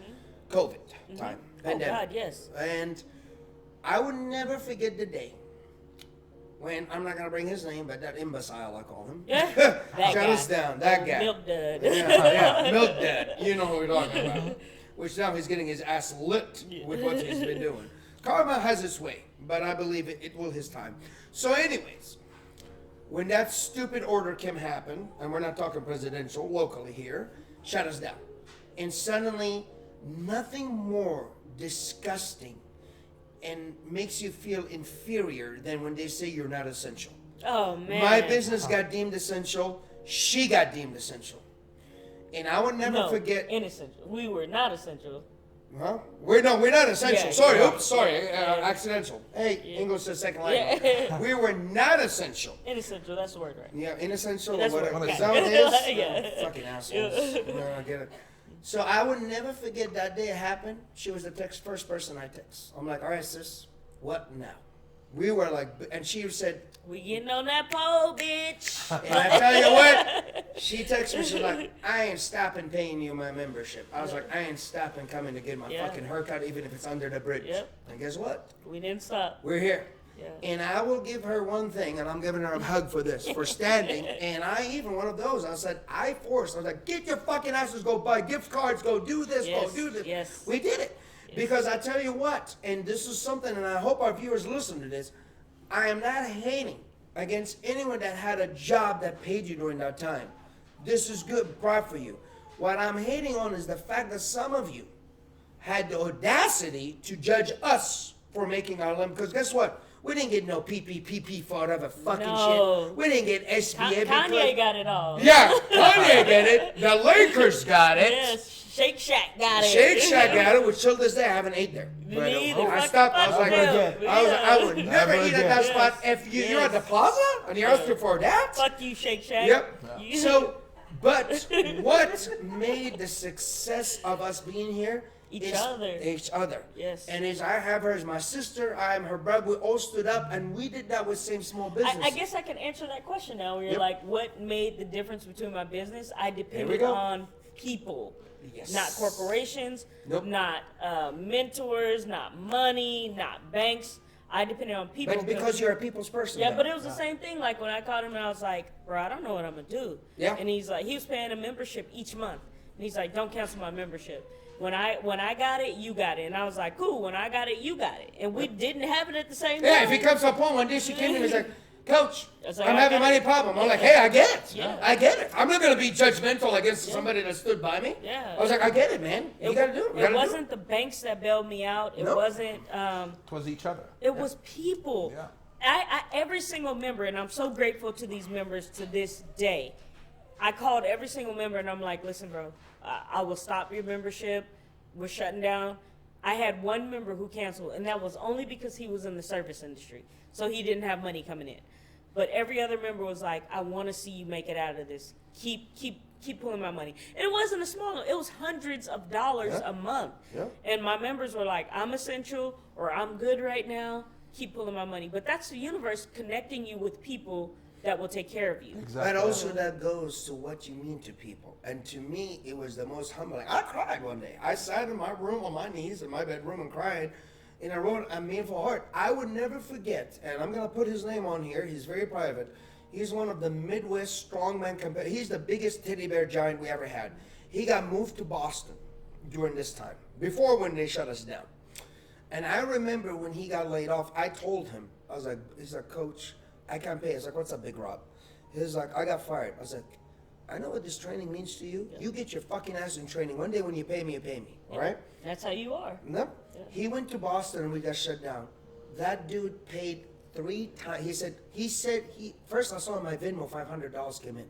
COVID time, pandemic. Oh God, yes. And I would never forget the day when, I'm not going to bring his name, but that imbecile, I call him. Shut us down, that guy. Milk dud. Yeah, milk dad. You know who we're talking about. Which now he's getting his ass licked with what he's been doing. Karma has its way, but I believe it will his time. So anyways, when that stupid order came happen, and we're not talking presidential, locally here, shut us down. And suddenly, nothing more disgusting and makes you feel inferior than when they say you're not essential. Oh man. My business got deemed essential. She got deemed essential. And I would never forget. Inessential. We were not essential. Huh? We're not essential. Yeah. Sorry, oops, sorry, accidental. Hey, English is second language. Yeah. We were not essential. Inessential, that's the word, right? Yeah, inessential That's or whatever. what- Is that what it is? Yeah. Fucking assholes. No, I get it. So I would never forget that day it happened. She was the first person I text. I'm like, all right, sis, what now? We were like, and she said, We getting on that pole, bitch. and I tell you what, she texted me, she's like, I ain't stopping paying you my membership. I was like, I ain't stopping coming to get my fucking haircut, even if it's under the bridge. Yep. And guess what? We didn't stop. We're here. Yeah. And I will give her one thing, and I'm giving her a hug for this, for standing. And I even, one of those, I said, I was like, get your fucking asses, go buy gift cards, go do this, Yes, go do this. yes. We did it. Because I tell you what, and this is something, and I hope our viewers listen to this, I am not hating against anyone that had a job that paid you during that time. This is good, proud for you. What I'm hating on is the fact that some of you had the audacity to judge us for making our limit. Because guess what? We didn't get no PPP for whatever fucking No. shit. We didn't get SBA. Kanye got it all. Yeah, Kanye got it. The Lakers got it. Yes, Shake Shack got it. Shake Shack got it, which till this day I haven't ate there. But, Me either. I stopped. I was like, Fuck I would never Never eat at again. that spot. Yes. If you're at the plaza and you're asking for that. Fuck you, Shake Shack. Yep. You- So, but what made the success of us being here? Each is other. Each other. Yes. And as I have her as my sister, I am her brother. We all stood up and we did that with same small business. I guess I can answer that question now. Where you're Yep. like, what made the difference between my business? I we depended go. on people, Yes. not corporations, Nope. not mentors, not money, not banks. I depended on people. But because you're a people's person. Yeah, though. but it was the same thing. Like when I called him and I was like, bro, I don't know what I'm gonna do. Yeah. And he's like, he was paying a membership each month. And he's like, don't cancel my membership. When I got it, you got it. And I was like, cool, when I got it, you got it. And we didn't have it at the same time. Yeah, if he comes up on one day, she came to me and was like, Coach, It's like, I'm I having a got money it. problem. I'm like, hey, I get it. Yeah. I get it. I'm not going to be judgmental against somebody that stood by me. Yeah. I was like, I get it, man. You got to do it. You It gotta do wasn't the banks that bailed me out. It Nope. wasn't. It was each other. It was people. Yeah. I every single member, and I'm so grateful to these members to this day. I called every single member, and I'm like, listen, bro, I will stop your membership. We're shutting down. I had one member who canceled, and that was only because he was in the service industry, so he didn't have money coming in. But every other member was like, I want to see you make it out of this. Keep pulling my money. And it wasn't a small, it was hundreds of dollars a month. Yeah. And my members were like, I'm essential, or I'm good right now. Keep pulling my money. But that's the universe connecting you with people that will take care of you. Exactly. And also that goes to what you mean to people. And to me, it was the most humbling. I cried one day. I sat in my room on my knees in my bedroom and cried. And I wrote a meaningful heart. I would never forget, and I'm going to put his name on here. He's very private. He's one of the Midwest strongman competitors. He's the biggest teddy bear giant we ever had. He got moved to Boston during this time, before when they shut us down. And I remember when he got laid off, I told him, I was like, he's like, Coach, I can't pay. I was like, what's up, Big Rob? He's like, I got fired. I was like, I know what this training means to you. Yeah. You get your fucking ass in training. One day when you pay me, all right? That's how you are. No. Yeah. He went to Boston and we got shut down. That dude paid 3 times. He said, first I saw my Venmo, $500 came in.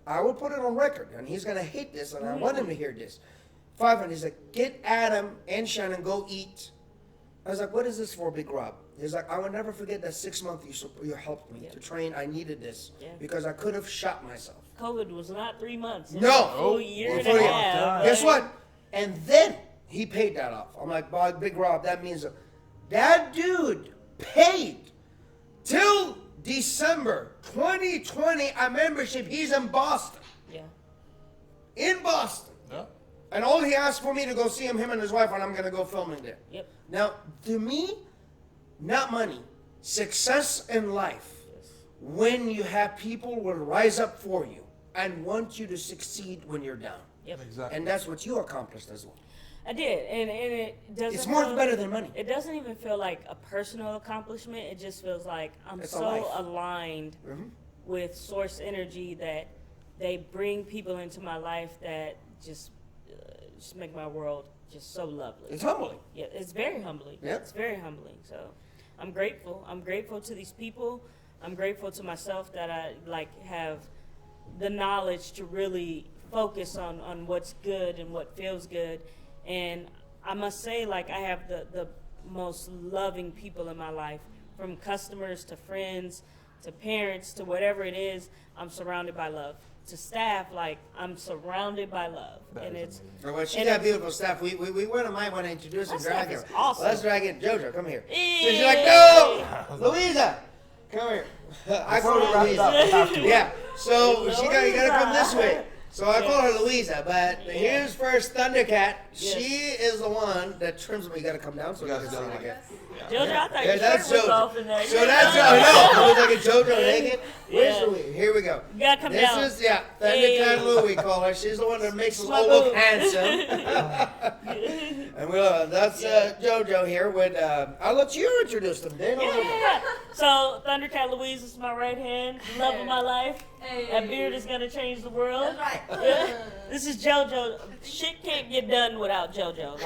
I will put it on record, and he's going to hate this, and I want him to hear this. 500, he's like, get Adam and Shannon, go eat. I was like, what is this for, Big Rob? He's like, I will never forget that 6 months you helped me to train. I needed this because I could have shot myself. COVID was not 3 months. No. A full year and a half. Guess what? And then he paid that off. I'm like, Big Rob, that means that dude paid till December 2020 a membership. He's in Boston. Yeah. In Boston. Yeah. And all he asked for me to go see him and his wife, and I'm going to go filming there. Yep. Now, to me, not money, success in life, when you have people will rise up for you and want you to succeed when you're down. Yep. Exactly. And that's what you accomplished as well. I did, and it doesn't. It's more better than money. It doesn't even feel like a personal accomplishment. It just feels like I'm It's so aligned with source energy that they bring people into my life that just make my world just so lovely. It's humbling. Yeah, it's very humbling. Yep. It's very humbling. So I'm grateful. I'm grateful to these people. I'm grateful to myself that I have the knowledge to really focus on what's good and what feels good. And I must say, I have the most loving people in my life, from customers to friends to parents to whatever it is. I'm surrounded by love. To staff, I'm surrounded by love. Well, she got beautiful staff. We might want to introduce and drag her. Awesome. Let's drag in JoJo. Come here. Hey. So she's like, no, Louisa, come here. I call her Louisa. Yeah. So you gotta come this way. So I call her Louisa, but here's first Thundercat. She is the one that trims me. You gotta come down so we can see it again. JoJo, I thought your that's shirt was JoJo. off in there. So that's JoJo. I was like a JoJo naked. Where's Louis? Here we go. You gotta come down. This is Thundercat Lou, we call her. She's the one that makes us all look handsome. And that's JoJo here with. I'll let you introduce them. Yeah. So Thundercat Louise is my right hand, love of my life. Hey. That beard is gonna change the world. That's right. Yeah. This is JoJo. Shit can't get done without JoJo.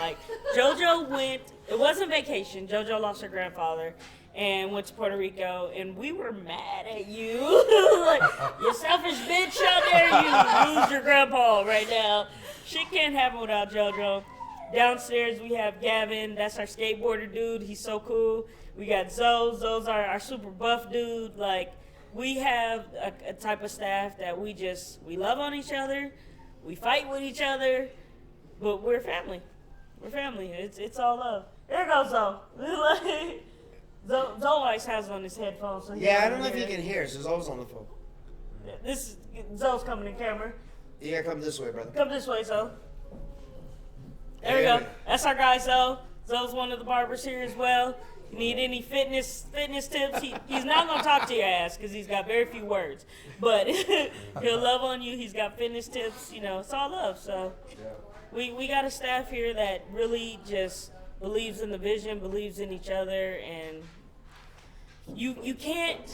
JoJo went. It wasn't vacation. JoJo lost her grandfather and went to Puerto Rico, and we were mad at you. You selfish bitch out there. You lose your grandpa right now. Shit can't happen without JoJo. Downstairs we have Gavin. That's our skateboarder dude. He's so cool. We got Zoe. Zoe's our super buff dude. We have a type of staff that we love on each other. We fight with each other, but we're family. We're family. It's all love. There goes Zoe. Zoe always has on his headphones. So I don't know if you can hear. She's always on the phone. This Zoe's coming in camera. You gotta come this way, brother. Come this way, Zoe. There we go. That's our guy, Zoe. Zoe's one of the barbers here as well. You need any fitness tips? He's not gonna talk to your ass because he's got very few words, but he'll love on you. He's got fitness tips. It's all love. So we got a staff here that really just believes in the vision, believes in each other, and you can't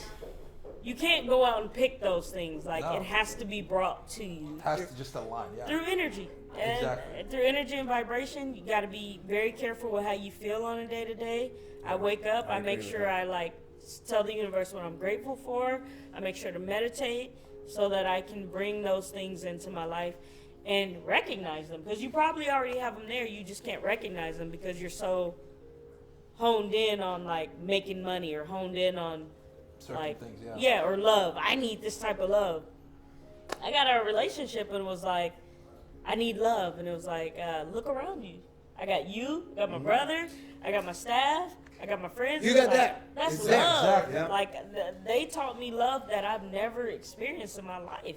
go out and pick those things. No. It has to be brought to you. It has to just align, through energy. Exactly. Through energy and vibration, you got to be very careful with how you feel on a day-to-day. I wake up, I make sure I tell the universe what I'm grateful for. I make sure to meditate so that I can bring those things into my life and recognize them. Because you probably already have them there, you just can't recognize them because you're so honed in on making money or honed in on certain things, or love. I need this type of love. I got a relationship and it was I need love, and it was look around you. I got you, I got my brother, I got my staff, I got my friends. You got Like, that. That's Exactly. love. Exactly. Yeah. Like they taught me love that I've never experienced in my life.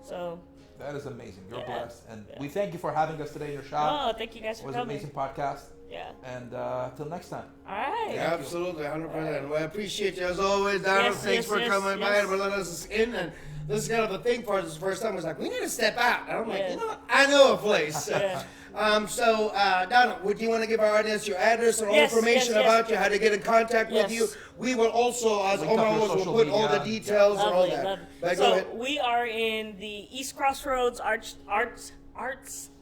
So. That is amazing. You're Yeah. blessed. And we thank you for having us today in your shop. Oh, thank you guys It for was an coming. amazing podcast. Yeah. And till next time. All right. Yeah, absolutely, 100%. Well, I appreciate you as always, Donna. Yes, Thanks yes, for yes, coming by yes. and for letting us in. And this is kind of the thing for us. This first time was like, we need to step out. And I'm like, Yeah. you know what? I know a place. Yeah. So, Donna, would you want to give our audience your address and all Yes, information yes, yes. about you, how to get in contact with Yes. you? We will also, as Link Omar up your always, will social put all the media. details and all Lovely, that. lovely. But go So ahead. we are in the East Crossroads Arts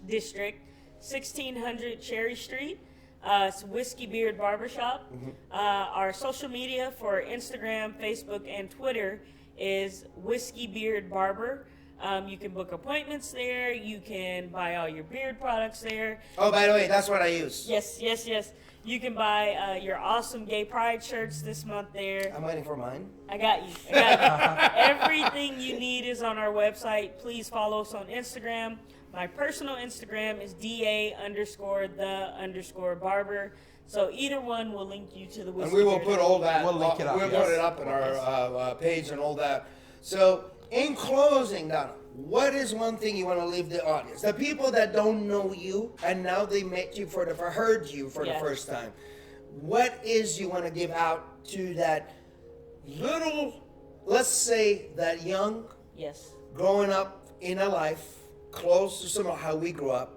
District, 1600 Cherry Street. It's Whiskey Beard Barbershop. Our social media for Instagram, Facebook, and Twitter is Whiskey Beard Barber. You can book appointments there. You can buy all your beard products there. Oh, by the way, that's what I use. Yes, yes, yes. You can buy your awesome gay pride shirts this month there. I'm waiting for mine. I got you. I got you. Everything you need is on our website. Please follow us on Instagram. My personal Instagram is DA_the_barber. So either one will link you to the Whiskey And we will Beard. put all that. We'll link it up, We'll yes. put it up in our page and all that. So, in closing, Donna, what is one thing you want to leave the audience? The people that don't know you and now they met you heard you for the Yeah. first time. What is you want to give out to that little, let's say that young, Yes. growing up in a life close to some of how we grew up,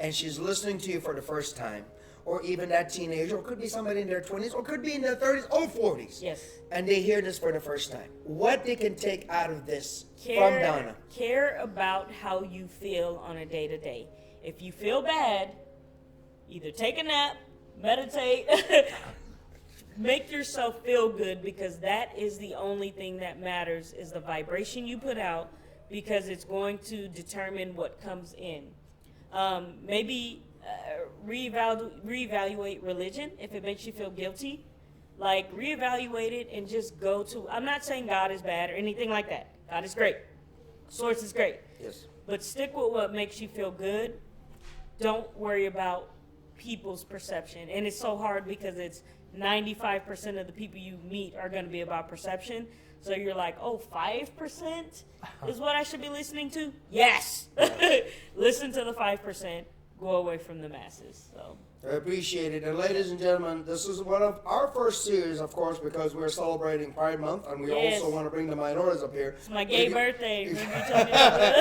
and she's listening to you for the first time, or even that teenager, or could be somebody in their 20s, or could be in their 30s or 40s, Yes. and they hear this for the first time. What they can take out of this from Donna. Care about how you feel on a day-to-day. If you feel bad, either take a nap, meditate, make yourself feel good, because that is the only thing that matters, is the vibration you put out, because it's going to determine what comes in. Maybe reevaluate religion if it makes you feel guilty. Like, reevaluate it and just go to, I'm not saying God is bad or anything like that. God is great. Source is great. Yes. But stick with what makes you feel good. Don't worry about people's perception. And it's so hard because it's 95% of the people you meet are going to be about perception. So you're like, oh, 5% is what I should be listening to? Yes. Listen to the 5%. Go away from the masses. So. I appreciate it. And ladies and gentlemen, this is one of our first series, of course, because we're celebrating Pride Month, and we Yes. also want to bring the minorities up here. It's my gay birthday. Remember you told me that?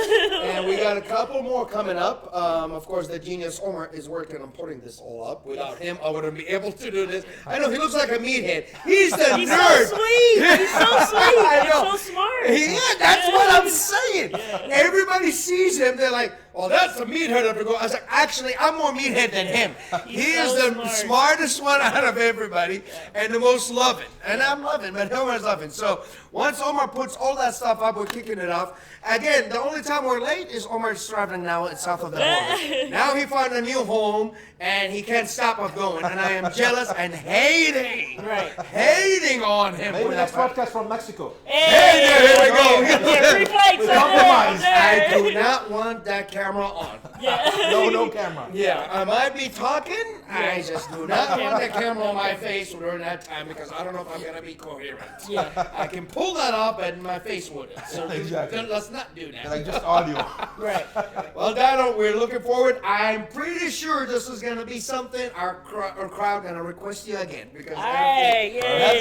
And we got a couple more coming up. Of course, the genius Omar is working on putting this all up. Without him, I wouldn't be able to do this. I know he looks like a meathead. He's the He's nerd. so sweet. He's so sweet. I He's know. so smart. Yeah, that's what I'm saying. Everybody sees him. They're like, "Oh, that's the meathead of the girl." I was like, "Actually, I'm more meathead than him. He is so the smart. smartest one out of everybody, and the most loving. And I'm loving, but Omar's loving. So once Omar puts all that stuff up, we're kicking it off. Again, the only time we're late is Omar's traveling now south of the border. Now he found a new home, and he can't stop us going. And I am jealous and hating on him. Maybe for next that. podcast from Mexico. Hey, there we go. Yeah, free flights over Compromise. there. I do not want that camera on. No camera. Yeah, I might be talking. I just do not want the camera on my face during that time because I don't know if I'm gonna be coherent. Yeah. I can pull that off, but my face wouldn't. So Exactly. let's not do that. Like just audio. Right. Well, Donna, we're looking forward. I'm pretty sure this is gonna be something our crowd gonna request you again because All right. that's